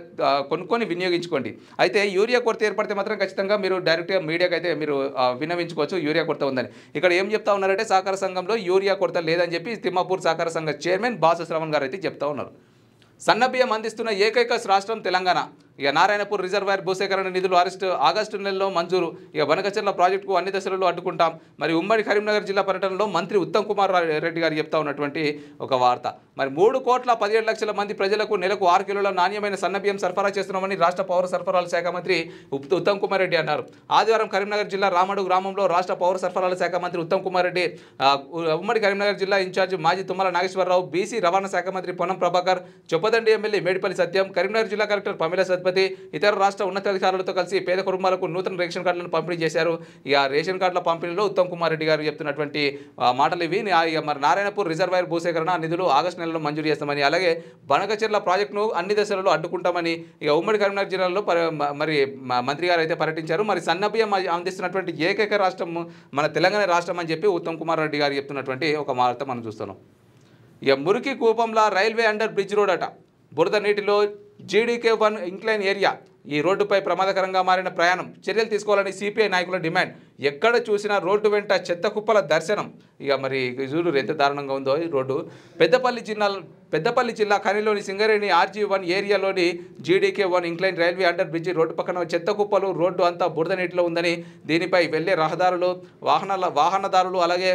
కొనుక్కొని వినియోగించుకోండి. అయితే యూరియా కొరత ఏర్పడితే మాత్రం ఖచ్చితంగా మీరు డైరెక్ట్గా మీడియాకి అయితే మీరు విన్నవించుకోవచ్చు యూరియా కొరత ఉందని. ఇక్కడ ఏం చెప్తా ఉన్నారంటే సహకార సంఘంలో యూరియా కొరత లేదని చెప్పి తిమ్మాపూర్ సహకార సంఘ చైర్మన్ బాస శ్రవణ్ గారు అయితే చెప్తా ఉన్నారు. సన్నబియ్యం అందిస్తున్న ఏకైక రాష్ట్రం తెలంగాణ. ఇక నారాయణపూర్ రిజర్వాయర్ భూసేకరణ నిధులు ఆగస్టు నెలలో మంజూరు. ఇక బనకచెర్ల ప్రాజెక్టుకు అన్ని దశలలో అడ్డుకుంటాం. మరి ఉమ్మడి కరీంనగర్ జిల్లా పర్యటనలో మంత్రి ఉత్తమ్ కుమార్ రెడ్డి గారు చెప్తా ఉన్నటువంటి ఒక వార్త. మరి 3,17,00,000 మంది ప్రజలకు నెలకు 6 కిలోల నాణ్యమైన సన్నబియ్యం సరఫరా చేస్తున్నామని రాష్ట్ర పౌర సరఫరాల శాఖ మంత్రి ఉత్తమ్ కుమార్ రెడ్డి అన్నారు. ఆదివారం కరీంనగర్ జిల్లా రామడు గ్రామంలో రాష్ట్ర పౌర సరఫరాల శాఖ మంత్రి ఉత్తమ్ కుమార్ రెడ్డి, ఉమ్మడి కరీంనగర్ జిల్లా ఇన్ఛార్జి మాజీ తుమ్మల నాగేశ్వరరావు, బీసీ రవాణా శాఖ మంత్రి పొన్నం ప్రభాకర్, చొప్పదండి ఎమ్మెల్యే మేడిపల్లి సత్యం, కరీంనగర్ జిల్లా కలెక్టర్ పమిల సత్పతి, ఇతర రాష్ట్ర ఉన్నతాధికారులతో కలిసి పేద కుటుంబాలకు నూతన రేషన్ కార్డులను పంపిణీ చేశారు. ఇక రేషన్ కార్డుల పంపిణీలో ఉత్తమ్ కుమార్ రెడ్డి గారు చెప్తున్నటువంటి మాటలు ఇవి. మరి నారాయణపూర్ రిజర్వాయర్ భూసేకరణ నిధులు ఆగస్టు నెలలో మంజూరు చేస్తామని, అలాగే బనకచెర్ల ప్రాజెక్టును అన్ని దశలలో అడ్డుకుంటామని ఇక ఉమ్మడి కరీంనగర్ జిల్లాలో మరి మంత్రి గారు అయితే పర్యటించారు. మరి సన్నబియ్యం అందిస్తున్నటువంటి ఏకైక రాష్ట్రం మన తెలంగాణ రాష్ట్రం అని చెప్పి ఉత్తమ్ కుమార్ రెడ్డి గారు చెప్తున్నటువంటి ఒక వార్త మనం చూస్తున్నాం. ఇక మురికి కూపంలా రైల్వే అండర్ బ్రిడ్జ్ రోడ్ అట. బురద నీటిలో GDK1 ఇంక్లైన్ ఏరియా. ఈ రోడ్డుపై ప్రమాదకరంగా మారిన ప్రయాణం చర్యలు తీసుకోవాలని సిపిఐ నాయకుల డిమాండ్. ఎక్కడ చూసినా రోడ్డు వెంట చెత్త కుప్పల దర్శనం. ఇక మరి చూడు ఎంత దారుణంగా ఉందో ఈ రోడ్డు. పెద్దపల్లి జిల్లా ఖనిలోని సింగరేణి RG1 ఏరియాలోని GDK1 incline railway under bridge road పక్కన చెత్త కుప్పలు, రోడ్డు అంతా బురద నీటిలో ఉందని, దీనిపై వెళ్లే రహదారులు, వాహనదారులు, అలాగే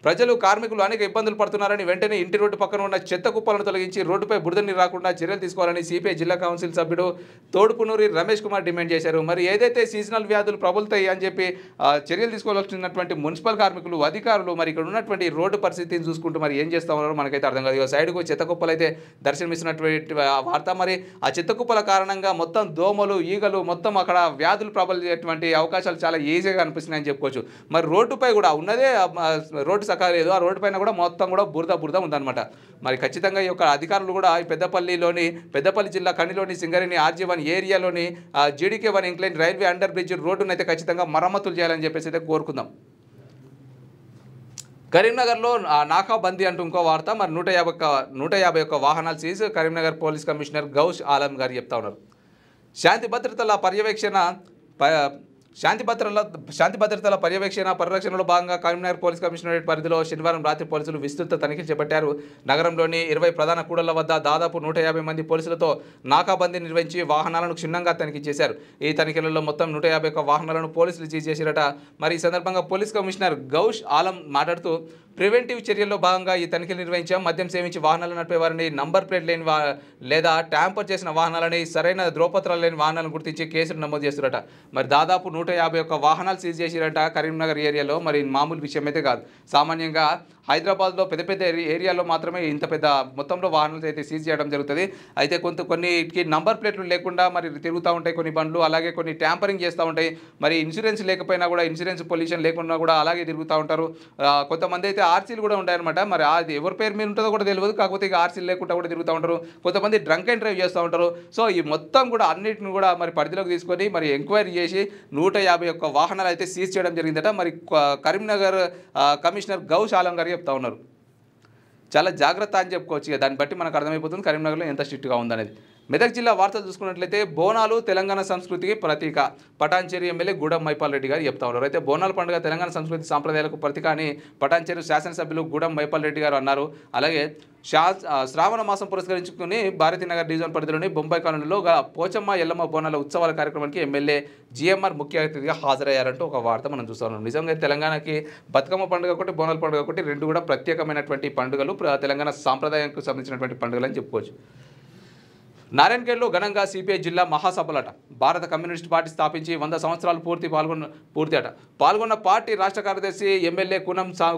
ప్రజలు, కార్మికులు అనేక ఇబ్బందులు పడుతున్నారని, వెంటనే ఇంటి రోడ్డు పక్కన ఉన్న చెత్త కుప్పలను తొలగించి రోడ్డుపై బురద నీరు రాకుండా చర్యలు తీసుకోవాలని సిపిఐ జిల్లా కౌన్సిల్ సభ్యుడు తోడుపునూరి రమేష్ కుమార్ డిమాండ్ చేశారు. మరి ఏదైతే సీజనల్ వ్యాధులు ప్రబలుతాయి అని చెప్పి చర్యలు తీసుకోవాల్సినటువంటి మున్సిపల్ కార్మికులు, అధికారులు మరి ఇక్కడ ఉన్నటువంటి రోడ్డు పరిస్థితిని చూసుకుంటూ మరి ఏం చేస్తా ఉన్నారో మనకైతే అర్థం కాదు. సైడ్కు చెత్త కుప్పలు అయితే దర్శనమిస్తున్నటువంటి వార్త. మరి ఆ చెత్త కుప్పల కారణంగా మొత్తం దోమలు, ఈగలు, మొత్తం అక్కడ వ్యాధులు ప్రబలేటువంటి అవకాశాలు చాలా ఈజీగా అనిపిస్తున్నాయని చెప్పుకోవచ్చు. మరి రోడ్డుపై కూడా ఉన్నదే రోడ్డు సకా లేదు, ఆ రోడ్డు పైన కూడా మొత్తం కూడా బురద ఉందన్నమాట. మరి ఖచ్చితంగా ఈ యొక్క అధికారులు కూడా ఈ పెద్దపల్లి జిల్లా కనిలోని సింగరేణి RG1 ఏరియాలోని GDK1 incline railway under bridge రోడ్డును అయితే ఖచ్చితంగా మరమ్మతులు చేయాలని చెప్పేసి అయితే కోరుకుందాం. కరీంనగర్లో నాకాబందీ అంటూ ఇంకో వార్త. మరి 151 వాహనాలు seize. Karimnagar police commissioner Gaush Alam గారు చెప్తా ఉన్నారు. శాంతి భద్రతల పర్యవేక్షణ పరిరక్షణలో భాగంగా కరీంనగర్ పోలీస్ కమిషనరేట్ పరిధిలో శనివారం రాత్రి పోలీసులు విస్తృత తనిఖీలు చేపట్టారు. నగరంలోని 20 ప్రధాన కూడళ్ల వద్ద దాదాపు 150 మంది పోలీసులతో నాకాబందీ నిర్వహించి వాహనాలను క్షుణ్ణంగా తనిఖీ చేశారు. ఈ తనిఖీలలో మొత్తం 151 వాహనాలను పోలీసులు సీజ్ చేశారట. మరి ఈ సందర్భంగా పోలీస్ కమిషనర్ గౌష్ ఆలం మాట్లాడుతూ ప్రివెంటివ్ చర్యల్లో భాగంగా ఈ తనిఖీలు నిర్వహించాం. మద్యం సేవించి వాహనాలు నడిపే వారిని, నంబర్ ప్లేట్ లేని లేదా ట్యాంపర్ చేసిన వాహనాలని, సరైన ధ్రువపత్రాలు లేని వాహనాలను గుర్తించి కేసులు నమోదు చేస్తున్నట. మరి దాదాపు 151 వాహనాలు సీజ్ చేసిరట కరీంనగర్ ఏరియాలో. మరి మామూలు విషయం అయితే కాదు. సామాన్యంగా హైదరాబాద్లో పెద్ద ఏరియాలో మాత్రమే ఇంత పెద్ద మొత్తంలో వాహనాలు అయితే సీజ్ చేయడం జరుగుతుంది. అయితే కొన్నిటికి నంబర్ ప్లేట్లు లేకుండా మరి తిరుగుతూ ఉంటాయి కొన్ని బండ్లు, అలాగే కొన్ని ట్యాంపరింగ్ చేస్తూ ఉంటాయి. మరి ఇన్సూరెన్స్ లేకపోయినా కూడా, ఇన్సూరెన్స్ పొల్యూషన్ లేకుండా కూడా అలాగే తిరుగుతూ ఉంటారు. కొంతమంది అయితే ఆర్సీలు కూడా ఉంటాయన్నమాట. మరి అది ఎవరి పేరు మీద ఉంటుందో కూడా తెలియదు, కాకపోతే ఇక ఆర్సీలు లేకుండా కూడా తిరుగుతూ ఉంటారు. కొంతమంది డ్రంక్ అండ్ డ్రైవ్ చేస్తూ ఉంటారు. సో ఈ మొత్తం కూడా అన్నిటిని కూడా మరి పరిధిలోకి తీసుకొని మరి ఎంక్వైరీ చేసి 151 వాహనాలు అయితే సీజ్ చేయడం జరిగిందట. మరి కరీంనగర్ కమిషనర్ గౌష్ ఆలం గారు చెప్తా ఉన్నారు. చాలా జాగ్రత్త అని చెప్పుకోవచ్చు. దాన్ని బట్టి మనకు అర్థమైపోతుంది కరీంనగర్లో ఎంత స్ట్రిక్ట్గా ఉందనేది. మెదక్ జిల్లా వార్తలు చూసుకున్నట్లయితే బోనాలు తెలంగాణ సంస్కృతికి ప్రతీక. పటాన్చేరు ఎమ్మెల్యే గూడెం మైపాల్ రెడ్డి గారు చెప్తా ఉన్నారు. అయితే బోనాల పండుగ తెలంగాణ సంస్కృతి సాంప్రదాయాలకు ప్రతీక అని పటాన్చేరు శాసనసభ్యులు గూడెం మైపాల్ రెడ్డి గారు అన్నారు. అలాగే శ్రావణ మాసం పురస్కరించుకుని భారతీనగర్ డివిజన్ పరిధిలోని బొంబాయి కాలనీలో పోచమ్మ ఎల్లమ్మ బోనాల ఉత్సవాల కార్యక్రమానికి ఎమ్మెల్యే GMR ముఖ్య అతిథిగా హాజరయ్యారంటూ ఒక వార్త మనం చూస్తున్నాం. నిజంగా తెలంగాణకి బతుకమ్మ పండుగ ఒకటి, బోనాల పండుగ ఒకటి, రెండు కూడా ప్రత్యేకమైనటువంటి పండుగలు, తెలంగాణ సాంప్రదాయానికి సంబంధించినటువంటి పండుగలు అని చెప్పుకోవచ్చు. నారాయణఖేడ్లో ఘనంగా CPI జిల్లా మహాసభలట. భారత కమ్యూనిస్ట్ పార్టీ స్థాపించి 100 సంవత్సరాలు పాల్గొన్న పార్టీ రాష్ట్ర కార్యదర్శి ఎమ్మెల్యే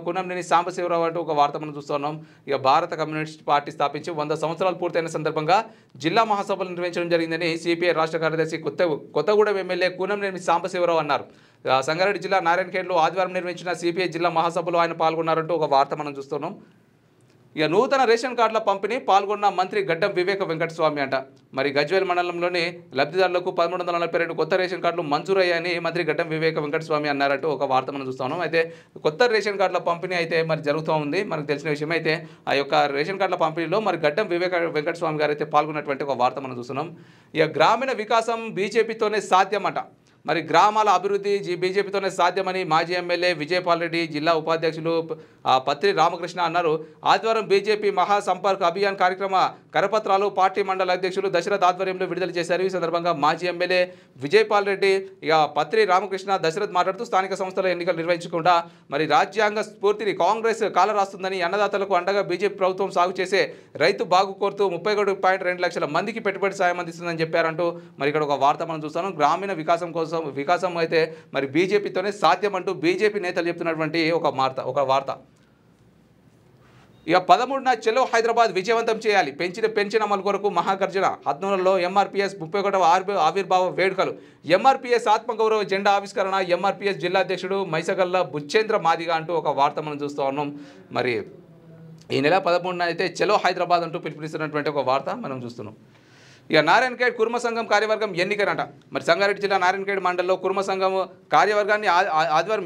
కునంనేని సాంబశివరావు అంటూ ఒక వార్త మనం చూస్తున్నాం. ఇక భారత కమ్యూనిస్ట్ పార్టీ స్థాపించి 100 సంవత్సరాలు పూర్తయిన సందర్భంగా జిల్లా మహాసభలు నిర్వహించడం జరిగిందని CPI రాష్ట్ర కార్యదర్శి కొత్తగూడెం ఎమ్మెల్యే కునంనేని సాంబశివరావు అన్నారు. సంగారెడ్డి జిల్లా నారాయణఖేడ్లో ఆదివారం నిర్వహించిన CPI జిల్లా మహాసభలో ఆయన పాల్గొన్నారంటూ ఒక వార్త మనం చూస్తున్నాం. ఇక నూతన రేషన్ కార్డుల పంపిణీ పాల్గొన్న మంత్రి గడ్డం వివేక వెంకటస్వామి అంట. మరి గజ్వేల్ మండలంలోని లబ్ధిదారులకు 1342 కొత్త రేషన్ కార్డులు మంజూరయ్యాయని మంత్రి గడ్డం వివేక వెంకటస్వామి అన్నారంటూ ఒక వార్త మనం చూస్తున్నాం. అయితే కొత్త రేషన్ కార్డుల పంపిణీ అయితే మరి జరుగుతూ ఉంది. మనకు తెలిసిన విషయం. అయితే ఆ యొక్క రేషన్ కార్డుల పంపిణీలో మరి గడ్డం వివేక వెంకటస్వామి గారు అయితే పాల్గొన్నటువంటి ఒక వార్త మనం చూస్తున్నాం. ఇక గ్రామీణ వికాసం బీజేపీతోనే సాధ్యమట. మరి గ్రామాల అభివృద్ధి బీజేపీతోనే సాధ్యమని మాజీ ఎమ్మెల్యే విజయపాల్ రెడ్డి, జిల్లా ఉపాధ్యక్షులు పత్రి రామకృష్ణ అన్నారు. ఆదివారం బీజేపీ మహాసంపర్క్ అభియాన్ కార్యక్రమ కరపత్రాలు పార్టీ మండల అధ్యక్షులు దశరథ్ ఆధ్వర్యంలో విడుదల చేశారు. ఈ సందర్భంగా మాజీ ఎమ్మెల్యే విజయపాల్ రెడ్డి, ఇక పత్రి రామకృష్ణ, దశరథ్ మాట్లాడుతూ స్థానిక సంస్థల ఎన్నికలు నిర్వహించకుండా మరి రాజ్యాంగ స్ఫూర్తిని కాంగ్రెస్ కాలరాస్తుందని, అన్నదాతలకు అండగా బీజేపీ ప్రభుత్వం సాగు చేసే రైతు బాగు కోరుతూ 31.2 లక్షల మందికి పెట్టుబడి సాయం అందిస్తుందని చెప్పారంటూ మరి ఇక్కడ ఒక వార్త మనం చూస్తాను. గ్రామీణ వికాసం అయితే మరి బీజేపీతోనే సాధ్యం అంటూ బీజేపీ నేతలు చెప్తున్నటువంటి ఒక వార్త. ఇక 13న చెలో హైదరాబాద్ విజయవంతం చేయాలి. పెంచిన అమలు కొరకు మహాగర్జన. హద్నూరులో MRPS 31వ ఆవిర్భావ వేడుకలు. MRPS ఆత్మగౌరవ జెండా ఆవిష్కరణ. MRPS జిల్లా అధ్యక్షుడు మైసగల్ల బుచ్చేంద్ర మాదిగా అంటూ ఒక వార్త మనం చూస్తూ ఉన్నాం. మరి ఈ నెల 13న అయితే చెలో హైదరాబాద్ అంటూ పిలుపునిస్తున్నటువంటి ఒక వార్త మనం చూస్తున్నాం. ఇక నారాయణఖేడ్ కుర్మ సంఘం కార్యవర్గం ఎన్నికనంట. మరి సంగారెడ్డి జిల్లా నారాయణఖేడ్ మండలంలో కుర్మ సంఘం కార్యవర్గాన్ని ఆదివారం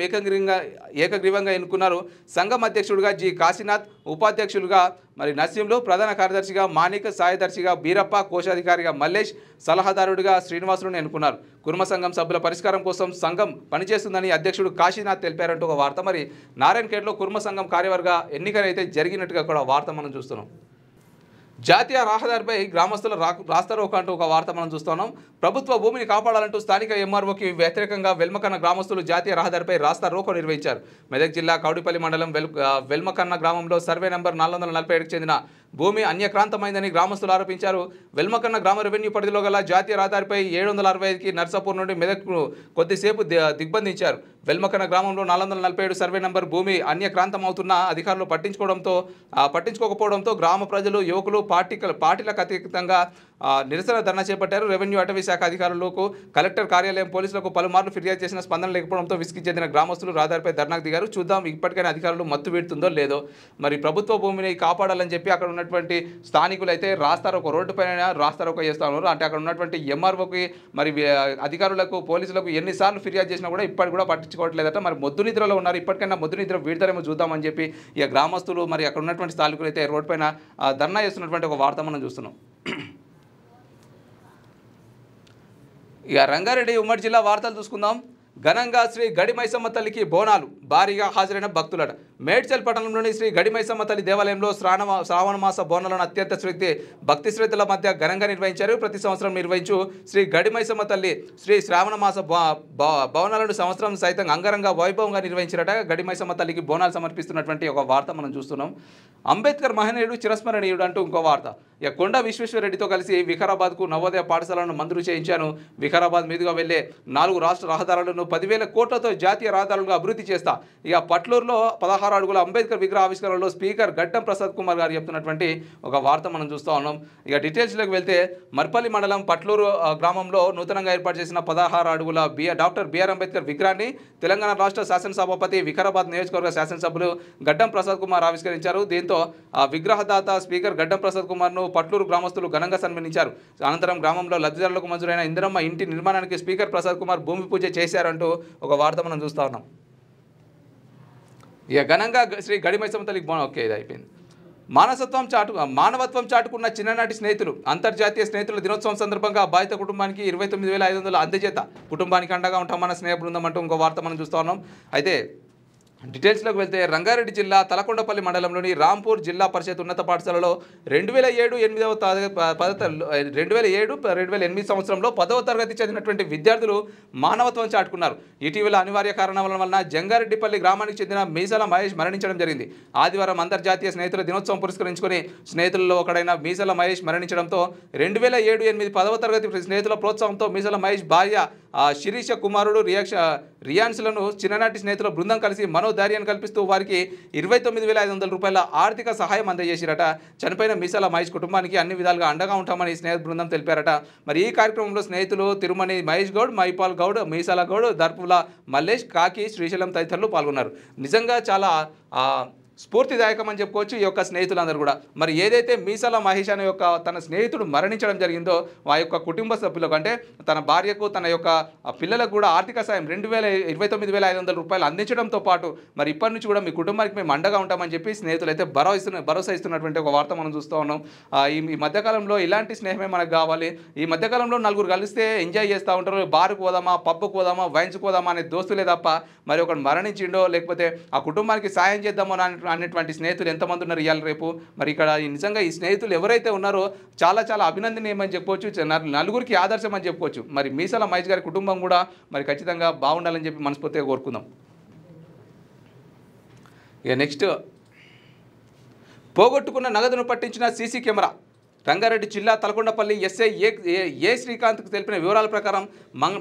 ఏకగ్రీవంగా ఎన్నుకున్నారు. సంఘం అధ్యక్షుడిగా G కాశీనాథ్, ఉపాధ్యక్షులుగా మరి నసీంలు, ప్రధాన కార్యదర్శిగా మాణిక్, సాయదర్శిగా బీరప్ప, కోశాధికారిగా మల్లేష్, సలహాదారుడిగా శ్రీనివాసులను ఎన్నుకున్నారు. కుర్మ సంఘం సభ్యుల పరిష్కారం కోసం సంఘం పనిచేస్తుందని అధ్యక్షుడు కాశీనాథ్ తెలిపారంటూ ఒక వార్త. మరి నారాయణఖేడ్లో కుర్మ సంఘం కార్యవర్గ ఎన్నికనైతే జరిగినట్టుగా కూడా వార్త మనం చూస్తున్నాం. జాతీయ రహదారిపై గ్రామస్తుల రాస్తారోకో అంటూ ఒక వార్త మనం చూస్తున్నాం. ప్రభుత్వ భూమిని కాపాడాలంటూ స్థానిక MROకి వ్యతిరేకంగా వెల్మకన్న గ్రామస్తులు జాతీయ రహదారిపై రాస్తారోకో నిర్వహించారు. మెదక్ జిల్లా కౌడిపల్లి మండలం వెల్మకన్న గ్రామంలో సర్వే నంబర్ 447కు చెందిన భూమి అన్యక్రాంతమైందని గ్రామస్తులు ఆరోపించారు. వెల్మకన్న గ్రామ రెవెన్యూ పరిధిలో గల జాతీయ రహదారిపై 765కి నర్సాపూర్ నుండి మెదక్కు కొద్దిసేపు దిగ్బంధించారు. వెల్మకన్న గ్రామంలో 447 సర్వే నంబర్ భూమి అన్యక్రాంతమవుతున్న అధికారులు పట్టించుకోకపోవడంతో గ్రామ ప్రజలు, యువకులు పార్టీలకు అతీతంగా నిరసన ధర్నా చేపట్టారు. రెవెన్యూ అటవీ శాఖ అధికారులకు, కలెక్టర్ కార్యాలయం, పోలీసులకు పలుమార్లు ఫిర్యాదు చేసిన స్పందన లేకపోవడంతో విసిగి చెందిన గ్రామస్తులు రహదారిపై ధర్నాకు దిగారు. చూద్దాం ఇప్పటికైనా అధికారులు మత్తు వీడుతుందో లేదో. మరి ప్రభుత్వ భూమిని కాపాడాలని చెప్పి అక్కడ ఉన్నటువంటి స్థానికులు అయితే రాస్తారోకో, రోడ్డు పైన రాస్తారోకో చేస్తా ఉన్నారు. అంటే అక్కడ ఉన్నటువంటి ఎంఆర్ఓకి, మరి అధికారులకు, పోలీసులకు ఎన్నిసార్లు ఫిర్యాదు చేసినా కూడా ఇప్పటికి కూడా పట్టించుకోవట్లేదట. మరి మొద్దు నిద్రలో ఉన్నారు. ఇప్పటికైనా మొద్దు నిద్ర వీడతారేమో చూద్దామని చెప్పి ఇక గ్రామస్తులు, మరి అక్కడ ఉన్నటువంటి స్థానికులు అయితే రోడ్డు పైన ధర్నా చేస్తున్నటువంటి ఒక వార్త మనం చూస్తున్నాం. ఇక రంగారెడ్డి ఉమ్మడి జిల్లా వార్తలు చూసుకుందాం. ఘనంగా శ్రీ గడిమైసమ్మ తల్లికి బోనాలు, భారీగా హాజరైన భక్తులట. మేడ్చల్ పట్టణంలోని శ్రీ గడిమైసమ్మ తల్లి దేవాలయంలో శ్రావణ మాస బోనాలను అత్యంత భక్తి శ్రద్ధల మధ్య ఘనంగా నిర్వహించారు. ప్రతి సంవత్సరం నిర్వహించు శ్రీ గడిమైసమ్మ తల్లి శ్రీ శ్రావణ మాస బోనాలను సంవత్సరం సైతం అంగరంగ వైభవంగా నిర్వహించారట. గడిమైసమ్మ తల్లికి బోనాలు సమర్పిస్తున్నటువంటి ఒక వార్త మనం చూస్తున్నాం. అంబేద్కర్ మహనీయుడు చిరస్మరణీయుడు అంటూ ఇంకో వార్త. ఇక కొండ విశ్వేశ్వరరెడ్డితో కలిసి వికారాబాద్కు నవోదయ పాఠశాలను మంజూరు చేయించాను. వికారాబాద్ మీదుగా వెళ్లే 4 రాష్ట్ర రహదారులను 10,000 కోట్లతో జాతీయ రహదారులుగా అభివృద్ధి చేస్తా. ఇక పట్లూరులో 16 అడుగుల అంబేద్కర్ విగ్రహ ఆవిష్కరణలో స్పీకర్ గడ్డం ప్రసాద్ కుమార్ గారు చెప్తున్నటువంటి ఒక వార్త మనం చూస్తూ ఉన్నాం. ఇక డీటెయిల్స్లోకి వెళ్తే మర్పల్లి మండలం పట్లూరు గ్రామంలో నూతనంగా ఏర్పాటు చేసిన 16 అడుగుల డాక్టర్ బిఆర్ అంబేద్కర్ విగ్రహాన్ని తెలంగాణ రాష్ట్ర శాసనసభాపతి, వికారాబాద్ నియోజకవర్గ శాసనసభ్యులు గడ్డం ప్రసాద్ కుమార్ ఆవిష్కరించారు. దీంతో ఆ విగ్రహదాత స్పీకర్ గడ్డం ప్రసాద్ కుమార్ను పట్లూరు గ్రామస్తులు ఘనంగా సన్మానించారు. అనంతరం గ్రామంలో లబ్ధిదారులకు మంజూరైన ఇందిరమ్మ ఇంటి నిర్మాణానికి స్పీకర్ ప్రసాద్ కుమార్ భూమి పూజ చేశారంటూ ఒక వార్త మనం చూస్తూ ఉన్నాం. ఇక ఘనంగా శ్రీ గడిమైసమ్మ తల్లికి ఓకే, ఇది అయిపోయింది. మానవత్వం చాటుకున్న చిన్ననాటి స్నేహితులు. అంతర్జాతీయ స్నేహితుల దినోత్సవం సందర్భంగా బాధిత కుటుంబానికి 29,500 అందజేత. కుటుంబానికి అండగా ఉంటామన్న స్నేహ బృందం అంటూ ఇంకో వార్త మనం చూస్తూ ఉన్నాం. అయితే డీటెయిల్స్లోకి వెళ్తే రంగారెడ్డి జిల్లా తలకొండపల్లి మండలంలోని రాంపూర్ జిల్లా పరిషత్ ఉన్నత పాఠశాలలో 2007-2008 సంవత్సరంలో 10వ తరగతి చదివినటువంటి విద్యార్థులు మానవత్వం చాటుకున్నారు. ఇటీవల అనివార్య కారణాల వలన జంగారెడ్డిపల్లి గ్రామానికి చెందిన మీసాల మహేష్ మరణించడం జరిగింది. ఆదివారం అంతర్జాతీయ స్నేహితుల దినోత్సవం పురస్కరించుకుని స్నేహితులలో ఒకడైన మీసాల మహేష్ మరణించడంతో 2007-8 10వ తరగతి స్నేహితుల ప్రోత్సాహంతో మీసాల మహేష్ భార్య శిరీష కుమారుడు రియాన్స్లను చిన్ననాటి స్నేహితుల బృందం కలిసి మనోధైర్యాన్ని కల్పిస్తూ వారికి 29,500 రూపాయల ఆర్థిక సహాయం అందజేసిరట. చనిపోయిన మీసాల మహేష్ కుటుంబానికి అన్ని విధాలుగా అండగా ఉంటామని స్నేహిత బృందం తెలిపారట. మరి ఈ కార్యక్రమంలో స్నేహితులు తిరుమణి మహేష్ గౌడ్, మైపాల్ గౌడ్, మీసాల గౌడ్, దర్పుల మల్లేష్, కాకి, శ్రీశైలం తదితరులు పాల్గొన్నారు. నిజంగా చాలా స్ఫూర్తిదాయకం అని చెప్పుకోవచ్చు ఈ యొక్క స్నేహితులందరూ కూడా. మరి ఏదైతే మీసాల మహేష్ అనే యొక్క తన స్నేహితుడు మరణించడం జరిగిందో ఆ యొక్క కుటుంబ సభ్యులకు, అంటే తన భార్యకు, తన యొక్క పిల్లలకు కూడా ఆర్థిక సాయం 29,500 రూపాయలు అందించడంతో పాటు మరి ఇప్పటి నుంచి కూడా మీ కుటుంబానికి మేము అండగా ఉంటామని చెప్పి స్నేహితులు అయితే భరోసా ఇస్తున్నటువంటి ఒక వార్త మనం చూస్తూ ఉన్నాం. ఈ మధ్యకాలంలో ఇలాంటి స్నేహమే మనకు కావాలి. ఈ మధ్యకాలంలో నలుగురు కలిస్తే ఎంజాయ్ చేస్తూ ఉంటారు. బార్కు పోదామా, పబ్కు పోదామా, వైన్స్కి పోదామా అనే దోస్తులే తప్ప మరి ఒకటి మరణించిండో లేకపోతే ఆ కుటుంబానికి సాయం చేద్దామో అనేటువంటి స్నేహితులు ఎంతమంది ఉన్నారు ఇవాళ రేపు. మరి ఇక్కడ నిజంగా ఈ స్నేహితులు ఎవరైతే ఉన్నారో చాలా అభినందనీయమని చెప్పుకోవచ్చు, నలుగురికి ఆదర్శం అని చెప్పుకోవచ్చు. మరి మీసాల మహేష్ గారి కుటుంబం కూడా మరి ఖచ్చితంగా బాగుండాలని చెప్పి మనస్ఫూర్తిగా కోరుకుందాం. ఇక నెక్స్ట్, పోగొట్టుకున్న నగదును పట్టించిన సీసీ కెమెరా. రంగారెడ్డి జిల్లా తలకొండపల్లి ఎస్ఐ ఏ శ్రీకాంత్కు తెలిపిన వివరాల ప్రకారం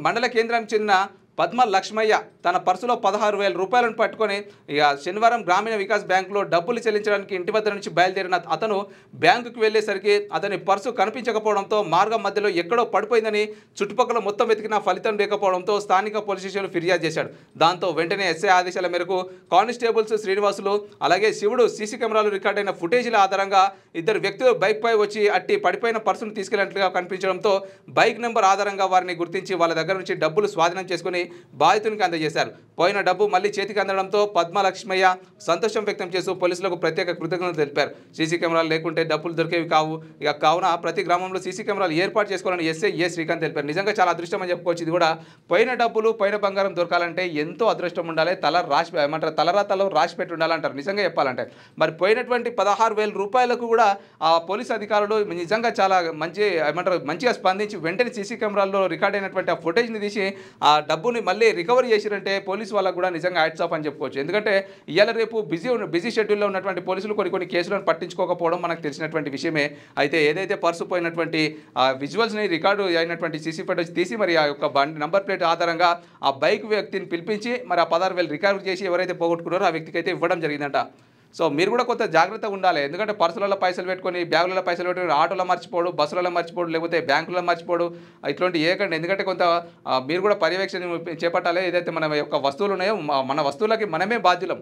మండల కేంద్రానికి చెందిన పద్మ లక్ష్మయ్య తన పర్సులో 16,000 రూపాయలను పట్టుకొని ఇక శనివారం గ్రామీణ వికాస్ బ్యాంకులో డబ్బులు చెల్లించడానికి ఇంటి వద్ద నుంచి బయలుదేరిన అతను బ్యాంకుకు వెళ్లేసరికి అతని పర్సు కనిపించకపోవడంతో మార్గం మధ్యలో ఎక్కడో పడిపోయిందని చుట్టుపక్కల మొత్తం వెతికినా ఫలితం లేకపోవడంతో స్థానిక పోలీస్ స్టేషన్లో ఫిర్యాదు చేశాడు. దాంతో వెంటనే ఎస్ఐ ఆదేశాల మేరకు కానిస్టేబుల్స్ శ్రీనివాసులు అలాగే శివుడు సీసీ కెమెరాలు రికార్డైన ఫుటేజీల ఆధారంగా ఇద్దరు వ్యక్తులు బైక్పై వచ్చి అట్టి పడిపోయిన పర్సును తీసుకెళ్లినట్లుగా కనిపించడంతో బైక్ నెంబర్ ఆధారంగా వారిని గుర్తించి వాళ్ళ దగ్గర నుంచి డబ్బులు స్వాధీనం చేసుకుని బాధితునికి అందజేశారు. పోయిన డబ్బు మళ్లీ చేతికి అందడంతో పద్మ లక్ష్మయ్య సంతోషం వ్యక్తం చేస్తూ పోలీసులకు ప్రత్యేక కృతజ్ఞతలు తెలిపారు. సీసీ కెమెరాలు లేకుంటే డబ్బులు దొరికేవి కావున ప్రతి గ్రామంలో సీసీ కెమెరాలు ఏర్పాటు చేసుకోవాలని ఎస్ఐ ఏ శ్రీకాంత్ తెలిపారు. నిజంగా చాలా అదృష్టం అని చెప్పుకోవచ్చు. ఇది కూడా పోయిన డబ్బులు, పోయిన బంగారం దొరకాలంటే ఎంతో అదృష్టం ఉండాలి. తలరాతలో రాసి పెట్టి ఉండాలంటారు నిజంగా చెప్పాలంటే. మరి పోయినటువంటి 16,000 రూపాయలకు కూడా ఆ పోలీసు అధికారులు నిజంగా చాలా మంచిగా స్పందించి వెంటనే సీసీ కెమెరాల్లో రికార్డ్ అయినటువంటి ఆ ఫుటేజ్ని తీసి ఆ డబ్బును డబ్బుని మళ్ళీ రికవరీ చేసిరంటే పోలీసు వాళ్ళకు కూడా నిజంగా హ్యాట్స్ ఆఫ్ అని చెప్పుకోవచ్చు. ఎందుకంటే ఇవాళ రేపు బిజీ షెడ్యూల్లో ఉన్నటువంటి పోలీసులు కొన్ని కేసులను పట్టించుకోకపోవడం మనకు తెలిసినటువంటి విషయమే. అయితే ఏదైతే పర్సు పోయినటువంటి విజువల్స్ని రికార్డు అయినటువంటి సీసీ ఫుటేజ్ తీసి మరి ఆ యొక్క బండి నంబర్ ప్లేట్ ఆధారంగా ఆ బైక్ వ్యక్తిని పిలిపించి మరి ఆ 16,000 రికవరీ చేసి ఎవరైతే పోగొట్టుకున్నారో ఆ వ్యక్తికి అయితే ఇవ్వడం జరిగిందంట. సో మీరు కూడా కొంత జాగ్రత్తగా ఉండాలి. ఎందుకంటే పర్సులలో పైసలు పెట్టుకొని, బ్యాగులలో పైసలు పెట్టుకొని ఆటోలో మర్చిపోడు, బస్సులలో మర్చిపోడు, లేకపోతే బ్యాంకులలో మర్చిపోడు, ఇట్లాంటి ఏకండి. ఎందుకంటే కొంత మీరు కూడా పర్యవేక్షణ చేపట్టాలి. ఏదైతే మన యొక్క వస్తువులు ఉన్నాయో మన వస్తువులకి మనమే బాధ్యులం.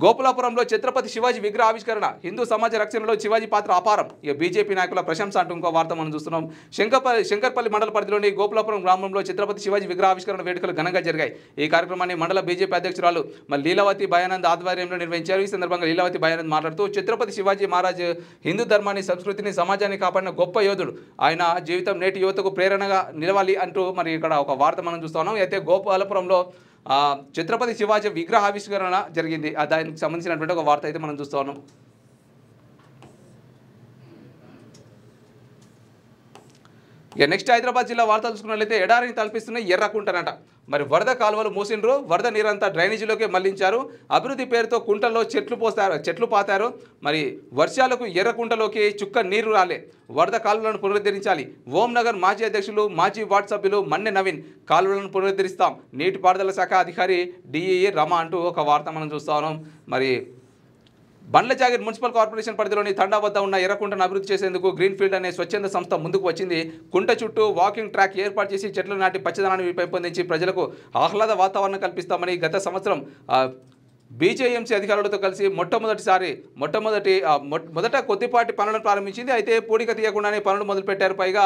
గోపులాపురంలో ఛత్రపతి శివాజీ విగ్రహ ఆవిష్కరణ, హిందూ సమాజ రక్షణలో శివాజీ పాత్ర అపారం. ఇక బీజేపీ నాయకుల ప్రశంస అంటూ ఇంకో వార్త మనం చూస్తున్నాం. శంకర్పల్లి మండల పరిధిలోని గోపులాపురం గ్రామంలో ఛత్రపతి శివాజీ విగ్రహ ఆవిష్కరణ వేడుకలు ఘనంగా జరిగాయి. ఈ కార్యక్రమాన్ని మండల బీజేపీ అధ్యక్షురాలు లీలావతి భయానంద్ ఆధ్వర్యంలో నిర్వహించారు. ఈ సందర్భంగా లీలావతి భయానంద్ మాట్లాడుతూ ఛత్రపతి శివాజీ మహారాజ్ హిందూ ధర్మాన్ని, సంస్కృతిని, సమాజాన్ని కాపాడిన గొప్ప యోధుడు. ఆయన జీవితం నేటి యువతకు ప్రేరణగా నిలవాలి అంటూ మరి ఇక్కడ ఒక వార్త మనం చూస్తున్నాం. అయితే గోపాలపురంలో ఛత్రపతి శివాజీ విగ్రహ ఆవిష్కరణ జరిగింది. దానికి సంబంధించినటువంటి ఒక వార్త అయితే మనం చూస్తూ ఉన్నాం. ఇక నెక్స్ట్ హైదరాబాద్ జిల్లా వార్తలు చూసుకున్నట్లయితే ఎడారిని తలపిస్తున్న ఎర్రకుంటనంట. మరి వరద కాలువలు మూసిండ్రు, వరద నీరంతా డ్రైనేజీలోకి మళ్లించారు. అభివృద్ధి పేరుతో కుంటల్లో చెట్లు పాతారు. మరి వర్షాలకు ఎర్రకుంటలోకి చుక్క నీరు రాలే. వరద కాలువలను పునరుద్ధరించాలి. ఓంనగర్ మాజీ అధ్యక్షులు, మాజీ వార్డు సభ్యులు మన్నె నవీన్ కాలువలను పునరుద్ధరిస్తాం, నీటిపారుదల శాఖ అధికారి డిఈఈ రమ అంటూ ఒక వార్త మనం చూస్తా ఉన్నాం. మరి బండ్లజాగిర్ మున్సిపల్ కార్పొరేషన్ పరిధిలోని తండా వద్ద ఉన్న ఎర్రకుంటను అభివృద్ధి చేసేందుకు గ్రీన్ఫీల్డ్ అనే స్వచ్ఛంద సంస్థ ముందుకు వచ్చింది. కుంట చుట్టూ వాకింగ్ ట్రాక్ ఏర్పాటు చేసి చెట్లు నాటి పచ్చదనాన్ని పెంపొందించి ప్రజలకు ఆహ్లాద వాతావరణం కల్పిస్తామని గత సంవత్సరం బీజేఎంసీ అధికారులతో కలిసి మొదట కొద్దిపాటి పనులను ప్రారంభించింది. అయితే పూడిక తీయకుండానే పనులు మొదలుపెట్టారు. పైగా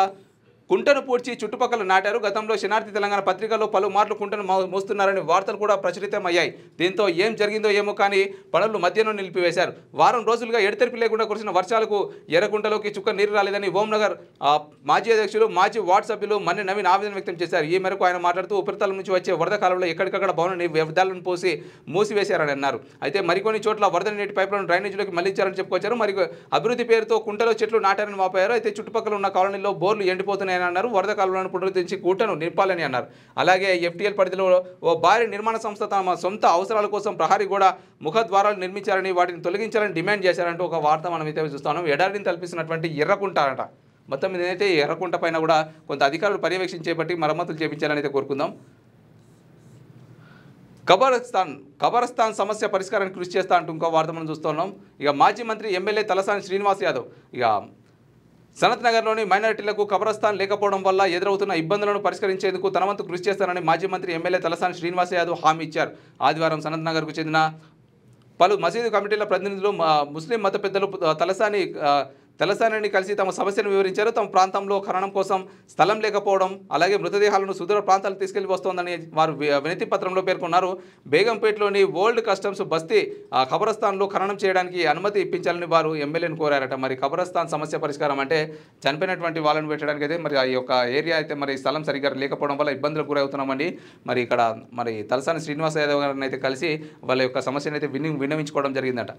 కుంటను పూడ్చి చుట్టుపక్కల నాటారు. గతంలో శనార్థి తెలంగాణ పత్రికల్లో పలుమార్లు కుంటను మోస్తున్నారని వార్తలు కూడా ప్రచురితమయ్యాయి. దీంతో ఏం జరిగిందో ఏమో కానీ పనులు మధ్యలో నిలిపివేశారు. వారం రోజులుగా ఎడతెరిపి లేకుండా కురిసిన వర్షాలకు ఎర్రకుంటలోకి చుక్క నీరు రాలేదని ఓంనగర్ మాజీ అధ్యక్షులు, మాజీ వార్డు సభ్యులు మన్నె నవీన్ ఆవేదన వ్యక్తం చేశారు. ఈ మేరకు ఆయన మాట్లాడుతూ ఉపరితలం నుంచి వచ్చే వరద కాలంలో ఎక్కడికక్కడ భవన వ్యర్థాలను పోసి మూసివేశారని అన్నారు. అయితే మరికొన్ని చోట్ల వరద నీటి పైపులను డ్రైనేజీలోకి మళ్లించారని చెప్పుకొచ్చారు. మరి అభివృద్ధి పేరుతో కుంటలో చెట్లు నాటారని వాపోయారు. అయితే చుట్టుపక్కల ఉన్న కాలనీలో బోర్లు ఎండిపోతున్నాయని అన్నారు. వరద కాలువలను పునరుద్ధరించి కూటను నింపాలని అన్నారు. అలాగే ఎఫ్టీఎల్ పరిధిలో ఓ భారీ నిర్మాణ సంస్థ తమ సొంత అవసరాల కోసం ప్రహరీ గోడ ముఖద్వారాలు నిర్మించారని, వాటిని తొలగించాలని డిమాండ్ చేశారంటూ ఒక వార్త మనం అయితే చూస్తున్నాం. ఎడారిని తలపిస్తున్నటువంటి ఎర్రకుంట అంట. మొత్తం మీద అయితే ఎర్రకుంట పైన కూడా కొంత అధికారులు పర్యవేక్షణ చేపట్టి మరమ్మతులు చేపించాలని అయితే కోరుకుందాం. కబరస్థాన్ సమస్య పరిష్కారానికి కృషి చేస్తా అంటూ ఇంకో వార్త మనం చూస్తున్నాం. ఇక మాజీ మంత్రి ఎమ్మెల్యే తలసాని శ్రీనివాస్ యాదవ్ ఇక సనత్ నగర్లోని మైనారిటీలకు కబరస్థాన్ లేకపోవడం వల్ల ఎదురవుతున్న ఇబ్బందులను పరిష్కరించేందుకు తన వంతు కృషి చేస్తానని మాజీ మంత్రి ఎమ్మెల్యే తలసాని శ్రీనివాస్ యాదవ్ హామీ ఇచ్చారు. ఆదివారం సనత్ నగర్కు చెందిన పలు మసీదు కమిటీల ప్రతినిధులు, ముస్లిం మత పెద్దలు తలసానిని కలిసి తమ సమస్యను వివరించారు. తమ ప్రాంతంలో ఖననం కోసం స్థలం లేకపోవడం, అలాగే మృతదేహాలను సుదూర ప్రాంతాలకు తీసుకెళ్లి వస్తోందని వారు వినతి పత్రంలో పేర్కొన్నారు. బేగంపేటలోని ఓల్డ్ కస్టమ్స్ బస్తీ ఖబరస్థాన్లో ఖననం చేయడానికి అనుమతి ఇప్పించాలని వారు ఎమ్మెల్యేను కోరారట. మరి ఖబరస్థాన్ సమస్య పరిష్కారం అంటే చనిపోయినటువంటి వాళ్ళని పెట్టడానికి అయితే మరి ఆ యొక్క ఏరియా అయితే మరి స్థలం సరిగ్గా లేకపోవడం వల్ల ఇబ్బందులకు గురవుతున్నామండి. మరి ఇక్కడ మరి తలసాని శ్రీనివాస్ యాదవ్ గారిని అయితే కలిసి వాళ్ళ యొక్క సమస్యను అయితే విన్నవించుకోవడం జరిగిందట.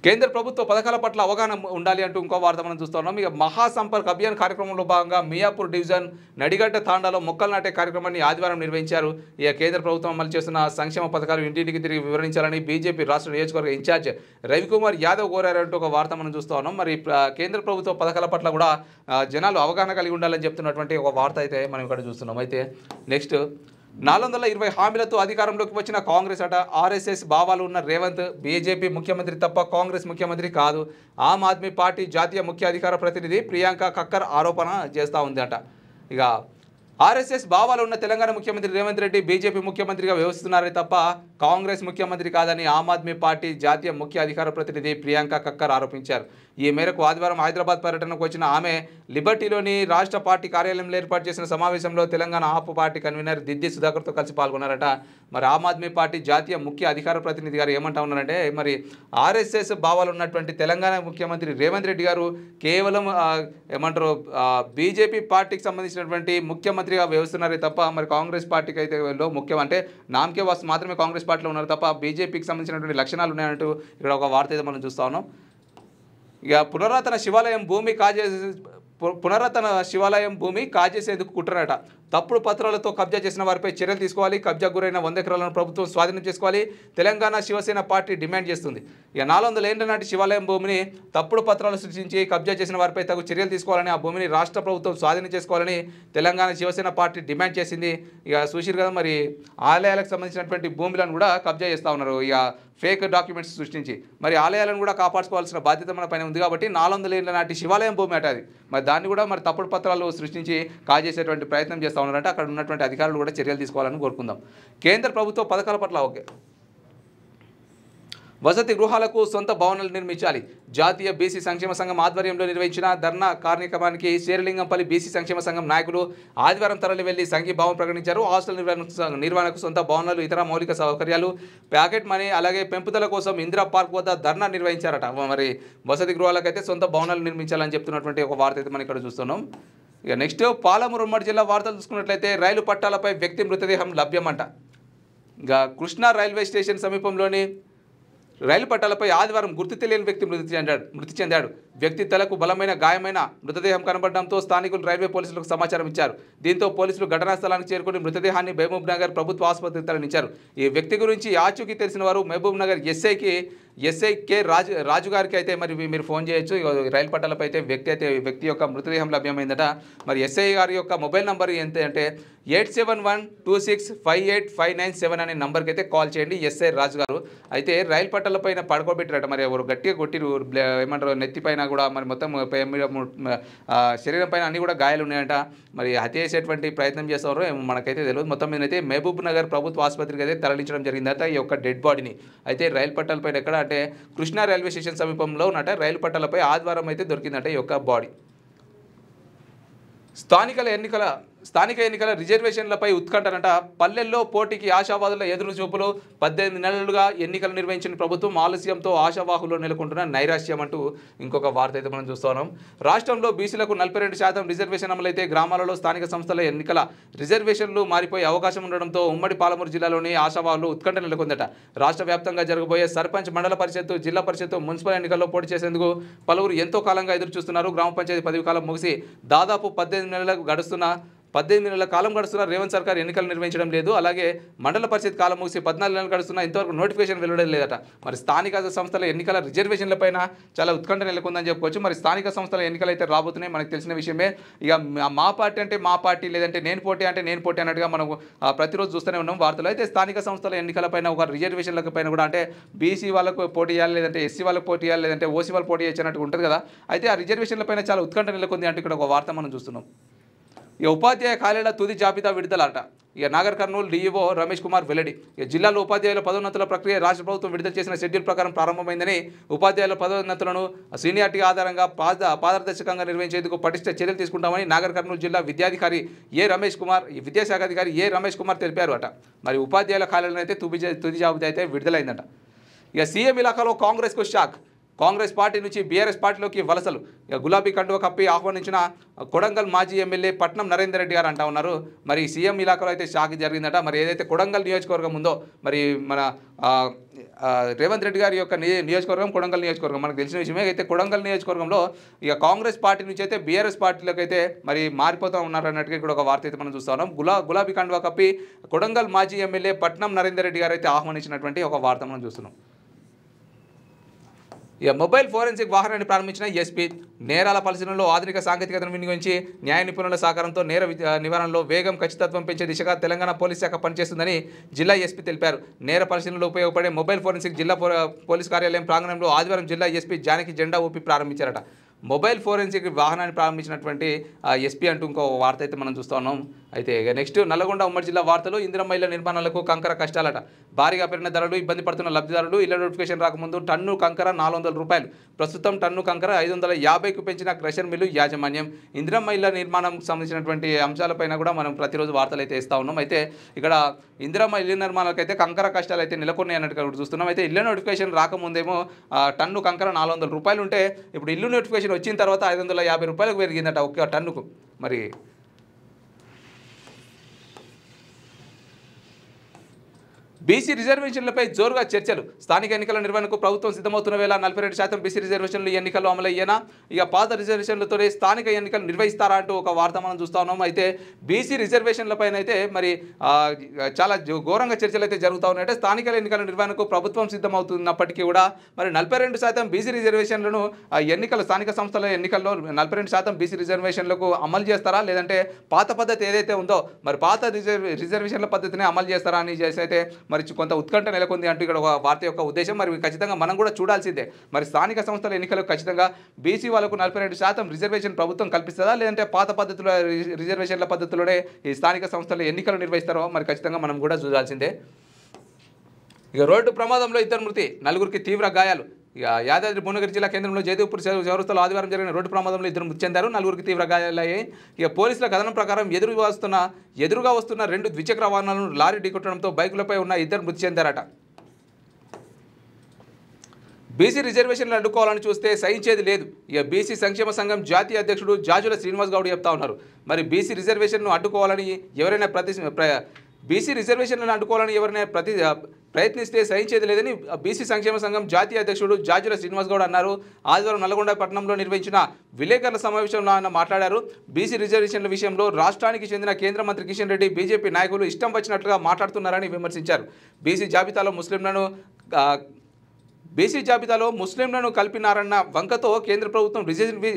కేంద్ర ప్రభుత్వ పథకాల పట్ల అవగాహన ఉండాలి అంటూ ఇంకో వార్త మనం చూస్తున్నాం. ఇక మహాసంపర్క్ అభియాన్ కార్యక్రమంలో భాగంగా మియాపూర్ డివిజన్ నడిగడ్డ తాండాలో మొక్కలు నాటే కార్యక్రమాన్ని ఆదివారం నిర్వహించారు. ఇక కేంద్ర ప్రభుత్వం అమలు చేస్తున్న సంక్షేమ పథకాలు ఇంటింటికి తిరిగి వివరించాలని బీజేపీ రాష్ట్ర నియోజకవర్గ ఇన్ఛార్జ్ రవికుమార్ యాదవ్ కోరారంటూ ఒక వార్త మనం చూస్తూ ఉన్నాం. మరి కేంద్ర ప్రభుత్వ పథకాల పట్ల కూడా జనాలు అవగాహన కలిగి ఉండాలని చెప్తున్నటువంటి ఒక వార్త అయితే మనం ఇక్కడ చూస్తున్నాం. అయితే నెక్స్ట్ 420 హామీలతో అధికారంలోకి వచ్చిన కాంగ్రెస్ అట. ఆర్ఎస్ఎస్ భావాలు ఉన్న రేవంత్ బీజేపీ ముఖ్యమంత్రి తప్ప కాంగ్రెస్ ముఖ్యమంత్రి కాదు. ఆమ్ ఆద్మీ పార్టీ జాతీయ ముఖ్య అధికార ప్రతినిధి ప్రియాంక కక్కర్ ఆరోపణ చేస్తూ ఉంది అట. ఇక ఆర్ఎస్ఎస్ భావాలు ఉన్న తెలంగాణ ముఖ్యమంత్రి రేవంత్ రెడ్డి బీజేపీ ముఖ్యమంత్రిగా వ్యవహరిస్తున్నారే తప్ప కాంగ్రెస్ ముఖ్యమంత్రి కాదని ఆమ్ ఆద్మీ పార్టీ జాతీయ ముఖ్య అధికార ప్రతినిధి ప్రియాంక కక్కర్ ఆరోపించారు. ఈ మేరకు ఆదివారం హైదరాబాద్ పర్యటనకు వచ్చిన ఆమె లిబర్టీలోని రాష్ట్ర పార్టీ కార్యాలయంలో ఏర్పాటు చేసిన సమావేశంలో తెలంగాణ ఆప్ పార్టీ కన్వీనర్ దిద్ది సుధాకర్తో కలిసి పాల్గొన్నారట. మరి ఆమ్ ఆద్మీ పార్టీ జాతీయ ముఖ్య అధికార ప్రతినిధి గారు ఏమంటా ఉన్నారంటే, మరి ఆర్ఎస్ఎస్ భావాలు ఉన్నటువంటి తెలంగాణ ముఖ్యమంత్రి రేవంత్ రెడ్డి గారు కేవలం ఏమంటారు బీజేపీ పార్టీకి సంబంధించినటువంటి ముఖ్యమంత్రిగా వ్యవహరిస్తున్నారే తప్ప మరి కాంగ్రెస్ పార్టీకి అయితే ముఖ్యం అంటే నామకే వాస్తు మాత్రమే కాంగ్రెస్ పార్టీలో ఉన్నారు తప్ప బీజేపీకి సంబంధించినటువంటి లక్షణాలు ఉన్నాయంటూ ఇక్కడ ఒక వార్త అయితే మనం చూస్తా ఉన్నాం. ఇక పునరాతన శివాలయం భూమి కాజేసేందుకు కుట్రనట. తప్పుడు పత్రాలతో కబ్జా చేసిన వారిపై చర్యలు తీసుకోవాలి. కబ్జాకు గురైన 100 ఎకరాలను ప్రభుత్వం స్వాధీనం చేసుకోవాలి. తెలంగాణ శివసేన పార్టీ డిమాండ్ చేస్తుంది. ఇక 400 ఏళ్ల నాటి శివాలయం భూమిని తప్పుడు పత్రాలు సృష్టించి కబ్జా చేసిన వారిపై తగు చర్యలు తీసుకోవాలని, ఆ భూమిని రాష్ట్ర ప్రభుత్వం స్వాధీనం చేసుకోవాలని తెలంగాణ శివసేన పార్టీ డిమాండ్ చేసింది. ఇక చూసిరు కదా, మరి ఆలయాలకు సంబంధించినటువంటి భూములను కూడా కబ్జా చేస్తూ ఉన్నారు. ఇక ఫేక్ డాక్యుమెంట్స్ సృష్టించి మరి ఆలయాలను కూడా కాపాడుకోవాల్సిన బాధ్యత మన పైన ఉంది. కాబట్టి 400 ఏళ్ల నాటి శివాలయం భూమి అట అది. మరి దాన్ని కూడా మరి తప్పుడు పత్రాలు సృష్టించి కాజేసేటువంటి ప్రయత్నం చేస్తూ ఉన్నారంటే అక్కడ ఉన్నటువంటి అధికారులు కూడా చర్యలు తీసుకోవాలని కోరుకుందాం. కేంద్ర ప్రభుత్వ పథకాల పట్ల ఓకే, వసతి గృహాలకు సొంత భవనాలు నిర్మించాలి. జాతీయ బీసీ సంక్షేమ సంఘం ఆధ్వర్యంలో నిర్వహించిన ధర్నా కార్యక్రమానికి శేరిలింగంపల్లి బీసీ సంక్షేమ సంఘం నాయకులు ఆదివారం తరలి వెళ్లి సంఘీభావం ప్రకటించారు. హాస్టల్ నిర్వహణకు సొంత భవనాలు, ఇతర మౌలిక సౌకర్యాలు, ప్యాకెట్ మనీ, అలాగే పెంపుదల కోసం ఇందిరా పార్క్ వద్ద ధర్నా నిర్వహించారట. మరి వసతి గృహాలకైతే సొంత భవనాలు నిర్మించాలని చెప్తున్నటువంటి ఒక వార్త అయితే మనం ఇక్కడ చూస్తున్నాం. ఇక నెక్స్ట్ పాలమూరు ఉమ్మడి జిల్లా వార్తలు చూసుకున్నట్లయితే రైలు పట్టాలపై వ్యక్తి మృతదేహం లభ్యమంట. ఇక కృష్ణా రైల్వే స్టేషన్ సమీపంలోని రైలు పట్టాలపై ఆదివారం గుర్తు తెలియని వ్యక్తి మృతి చెందాడు. వ్యక్తి తలకు బలమైన గాయమైన మృతదేహం కనబడడంతో స్థానికులు రైల్వే పోలీసులకు సమాచారం ఇచ్చారు. దీంతో పోలీసులు ఘటనా స్థలానికి చేరుకుని మృతదేహాన్ని మహబూబ్ నగర్ ప్రభుత్వ ఆసుపత్రికి తరలించారు. ఈ వ్యక్తి గురించి ఆచూకీ తెలిసిన వారు మహబూబ్ నగర్ ఎస్ఐ కె రాజు గారికి అయితే మరి మీరు ఫోన్ చేయొచ్చు. రైలు పట్టాలపై అయితే వ్యక్తి యొక్క మృతదేహం లభ్యమైందట. మరి ఎస్ఐ గారి యొక్క మొబైల్ నంబర్ ఎంత అంటే 8712658597 అనే నంబర్కి అయితే కాల్ చేయండి. ఎస్ఐ రాజు గారు అయితే రైలు పట్టాలపైన పడుకోబెట్టారట. మరి ఎవరు గట్టిగా కొట్టిరు, ఏమంటారు, నెత్తిపైన కూడా మరి మొత్తం శరీరం పైన అన్ని కూడా గాయాలు ఉన్నాయంట. మరి హత్య చేసేటువంటి ప్రయత్నం చేస్తారో మనకైతే తెలియదు. మొత్తం మీద అయితే మహబూబ్ నగర్ ప్రభుత్వ ఆసుపత్రికి అయితే తరలించడం జరిగిందట ఈ యొక్క డెడ్ బాడీని. అయితే రైలు పట్టాలపైన ఎక్కడ అంటే కృష్ణా రైల్వే స్టేషన్ సమీపంలో ఉన్నట రైలు పట్టాలపై ఆదివారం అయితే దొరికిందట ఈ యొక్క బాడీ. స్థానిక ఎన్నికల రిజర్వేషన్లపై ఉత్కంఠనట. పల్లెల్లో పోటీకి ఆశావాదుల ఎదురు చూపులు. 18 నెలలుగా ఎన్నికలు నిర్వహించిన ప్రభుత్వం ఆలస్యంతో ఆశావాహుల్లో నెలకొంటున్న నైరాశ్యం అంటూ ఇంకొక వార్త అయితే మనం చూస్తున్నాం. రాష్ట్రంలో బీసీలకు 42% రిజర్వేషన్ అమలైతే గ్రామాలలో స్థానిక సంస్థల ఎన్నికల రిజర్వేషన్లు మారిపోయే అవకాశం ఉండడంతో ఉమ్మడి పాలమూరు జిల్లాలోని ఆశావాహులు ఉత్కంఠ నెలకొందట. రాష్ట్ర వ్యాప్తంగా జరగబోయే సర్పంచ్, మండల పరిషత్తు, జిల్లా పరిషత్తు, మున్సిపల్ ఎన్నికల్లో పోటీ చేసేందుకు పలువురు ఎంతో కాలంగా ఎదురు చూస్తున్నారు. గ్రామ పంచాయతీ పదవి కాలం ముగిసి దాదాపు 18 నెలల కాలం గడుస్తున్న రేవంత్ సర్కార్ ఎన్నికలు నిర్వహించడం లేదు. అలాగే మండల పరిషత్ కాలం ముగిసి 14 నెలలు గడుస్తున్నా ఇంతవరకు నోటిఫికేషన్ వెలువడం లేదట. మరి స్థానిక సంస్థల ఎన్నికల రిజర్వేషన్లపైన చాలా ఉత్కంఠ నెలకొందని చెప్పుకోవచ్చు. మరి స్థానిక సంస్థల ఎన్నికలు అయితే రాబోతున్నాయి, మనకు తెలిసిన విషయమే. ఇక మా పార్టీ అంటే మా పార్టీ, లేదంటే నేను పోటీ అంటే నేను పోటీ అన్నట్టుగా మనం ప్రతిరోజు చూస్తూనే ఉన్నాం వార్తలు. అయితే స్థానిక సంస్థల ఎన్నికలపైన ఒక రిజర్వేషన్ల పైన కూడా అంటే బీసీ వాళ్ళకు పోటీ చేయాలి, లేదంటే ఎస్సీ వాళ్ళకు పోటీ చేయాలి, లేదంటే ఓసీ వాళ్ళు పోటీ చేయొచ్చినట్టు ఉంటుంది కదా. అయితే ఆ రిజర్వేషన్లపైన చాలా ఉత్కంఠ నెలకొంది అంటే ఇక్కడ ఒక వార్త మనం చూస్తున్నాం. ఇక ఉపాధ్యాయ ఖాళీల తుది జాబితా విడుదలట. ఇక నాగర్ కర్నూలు డీఈఓ రమేష్ కుమార్ వెల్లడి. ఇక జిల్లాలో ఉపాధ్యాయుల పదోన్నతుల ప్రక్రియ రాష్ట్ర ప్రభుత్వం విడుదల చేసిన షెడ్యూల్ ప్రకారం ప్రారంభమైందని, ఉపాధ్యాయుల పదోన్నతులను సీనియారిటీ ఆధారంగా పారదర్శకంగా నిర్వహించేందుకు పటిష్ట చర్యలు తీసుకుంటామని నాగర్ కర్నూలు జిల్లా విద్యాశాఖ అధికారి ఏ రమేష్ కుమార్ తెలిపారు అట. మరి ఉపాధ్యాయుల ఖాళీలను అయితే తుది జాబితా అయితే విడుదలైందట. ఇక సీఎం ఇలాకాలో కాంగ్రెస్కు షాక్. కాంగ్రెస్ పార్టీ నుంచి బీఆర్ఎస్ పార్టీలోకి వలసలు. ఇక గులాబీ కండువ కప్పి ఆహ్వానించిన కొడంగల్ మాజీ ఎమ్మెల్యే పట్నం నరేందర్ రెడ్డి గారు అంటా ఉన్నారు. మరి సీఎం ఇలాకాలో అయితే షాక్ జరిగిందట. మరి ఏదైతే కొడంగల్ నియోజకవర్గం ఉందో, మరి మన రేవంత్ రెడ్డి గారి యొక్క నియోజకవర్గం కొడంగల్ నియోజకవర్గం మనకు తెలిసిన విషయమే. అయితే కొడంగల్ నియోజకవర్గంలో ఇక కాంగ్రెస్ పార్టీ నుంచి అయితే బీఆర్ఎస్ పార్టీలోకి అయితే మరి మారిపోతూ ఉన్నారు అన్నట్టుగా ఇక్కడ ఒక వార్త అయితే మనం చూస్తా ఉన్నాం. గులాబీ కండువ కప్పి కొడంగల్ మాజీ ఎమ్మెల్యే పట్నం నరేందర్ రెడ్డి గారు అయితే ఆహ్వానించినటువంటి ఒక వార్త మనం చూస్తున్నాం. ఇక మొబైల్ ఫోరెన్సిక్ వాహనాన్ని ప్రారంభించిన ఎస్పీ. నేరాల పరిశీలనలో ఆధునిక సాంకేతికతను వినియోగించి న్యాయ నిపుణుల సహకారంతో నేర నివారణలో వేగం, ఖచ్చితత్వం పెంచే దిశగా తెలంగాణ పోలీస్ శాఖ పనిచేస్తుందని జిల్లా ఎస్పీ తెలిపారు. నేర పరిశీలనలో ఉపయోగపడే మొబైల్ ఫోరెన్సిక్ జిల్లా పోలీస్ కార్యాలయం ప్రాంగణంలో ఆదివారం జిల్లా ఎస్పీ జానకి జెండా ఊపి ప్రారంభించారట. మొబైల్ ఫోరెన్సిక్ వాహనాన్ని ప్రారంభించినటువంటి ఎస్పీ అంటూ ఇంకో వార్త అయితే మనం చూస్తూ ఉన్నాం. అయితే నెక్స్ట్ నల్లగొండ ఉమ్మడి జిల్లా వార్తలు. ఇందిరమ్మ ఇళ్ల నిర్మాణాలకు కంకర కష్టాలట. భారీగా పెరిగిన ధరలు, ఇబ్బంది పడుతున్న లబ్ధిదారులు. ఇళ్ల నోటిఫికేషన్ రాకముందు టన్ను కంకర 400 రూపాయలు, ప్రస్తుతం టన్ను కంకర 550కు పెంచిన క్రషర్ మిల్లు యాజమాన్యం. ఇందిరమ్మ ఇళ్ల నిర్మాణంకు సంబంధించినటువంటి అంశాలపైన కూడా మనం ప్రతిరోజు వార్తలు అయితే ఇస్తూ ఉన్నాం. అయితే ఇక్కడ ఇందిరమ్మ ఇళ్ల నిర్మాణాలకైతే కంకర కష్టాలు అయితే నెలకొన్నాయి అన్నట్టుగా చూస్తున్నాం. అయితే ఇళ్ల నోటిఫికేషన్ రాకముందేమో టన్ను కంకర 400 రూపాయలు ఉంటే ఇప్పుడు ఇల్లు నోటిఫికేషన్ వచ్చిన తర్వాత 550 రూపాయలకు పెరిగిందట ఒక టన్నుకు. మరి బీసీ రిజర్వేషన్లపై జోరుగా చర్చలు. స్థానిక ఎన్నికల నిర్వహణకు ప్రభుత్వం సిద్ధమవుతున్న వేళ 42% బీసీ రిజర్వేషన్లు ఎన్నికల్లో అమలయ్యేనా, ఇక పాత రిజర్వేషన్లతోనే స్థానిక ఎన్నికలు నిర్వహిస్తారా అంటూ ఒక వార్త మనం చూస్తా ఉన్నాం. అయితే బీసీ రిజర్వేషన్లపైన అయితే మరి చాలా ఘోరంగా చర్చలు అయితే జరుగుతూ ఉన్నాయంటే స్థానిక ఎన్నికల నిర్వహణకు ప్రభుత్వం సిద్ధమవుతున్నప్పటికీ కూడా మరి 42% బీసీ రిజర్వేషన్లను స్థానిక సంస్థల ఎన్నికల్లో 42% బీసీ రిజర్వేషన్లకు అమలు చేస్తారా, లేదంటే పాత పద్ధతి ఏదైతే ఉందో మరి పాత రిజర్వేషన్ల పద్ధతిని అమలు చేస్తారా అని చేసి అయితే మరి కొంత ఉత్కంఠ నెలకొంది అంటూ ఇక్కడ ఒక వార్త యొక్క ఉద్దేశం. మరి ఖచ్చితంగా మనం కూడా చూడాల్సిందే. మరి స్థానిక సంస్థల ఎన్నికలకు ఖచ్చితంగా బీసీ వాళ్ళకు 42% రిజర్వేషన్ ప్రభుత్వం కల్పిస్తుందా, లేదంటే పాత పద్ధతిలో రిజర్వేషన్ల పద్ధతిలోనే ఈ స్థానిక సంస్థల ఎన్నికలు నిర్వహిస్తారో మరి ఖచ్చితంగా మనం కూడా చూడాల్సిందే. ఇక రోడ్డు ప్రమాదంలో 2 మృతి, 4గురికి తీవ్ర గాయాలు. ఇక యాదాద్రి భువనగిరి జిల్లా కేంద్రంలో జయదేవ్పూర్ చౌరస్తాలో ఆదివారం జరిగిన రోడ్డు ప్రమాదంలో 2 మృతి చెందారు, 4గురికి తీవ్ర గాయాలయ్యాయి. ఇక పోలీసుల కథనం ప్రకారం ఎదురుగా వస్తున్న 2 ద్విచక్ర వాహనాలను లారీ ఢీకొట్టడంతో బైకులపై ఉన్న 2 మృతి చెందారట. బీసీ రిజర్వేషన్లు అడ్డుకోవాలని చూస్తే సహించేది లేదు. ఇక బీసీ సంక్షేమ సంఘం జాతీయ అధ్యక్షుడు జాజుల శ్రీనివాస్ గౌడ్ చెప్తా ఉన్నారు. మరి బీసీ రిజర్వేషన్ను అడ్డుకోవాలని ఎవరైనా ప్రయత్నిస్తే సహించేది లేదని బీసీ సంక్షేమ సంఘం జాతీయ అధ్యక్షుడు జాజుల శ్రీనివాస్ గౌడ్ అన్నారు. ఆదివారం నల్గొండ పట్టణంలో నిర్వహించిన విలేకరుల సమావేశంలో ఆయన మాట్లాడారు. బీసీ రిజర్వేషన్ల విషయంలో రాష్ట్రానికి చెందిన కేంద్ర మంత్రి కిషన్ రెడ్డి బీజేపీ నాయకులు ఇష్టం వచ్చినట్లుగా మాట్లాడుతున్నారని విమర్శించారు. బీసీ జాబితాలో ముస్లింలను కలిపినారన్న వంకతో కేంద్ర ప్రభుత్వం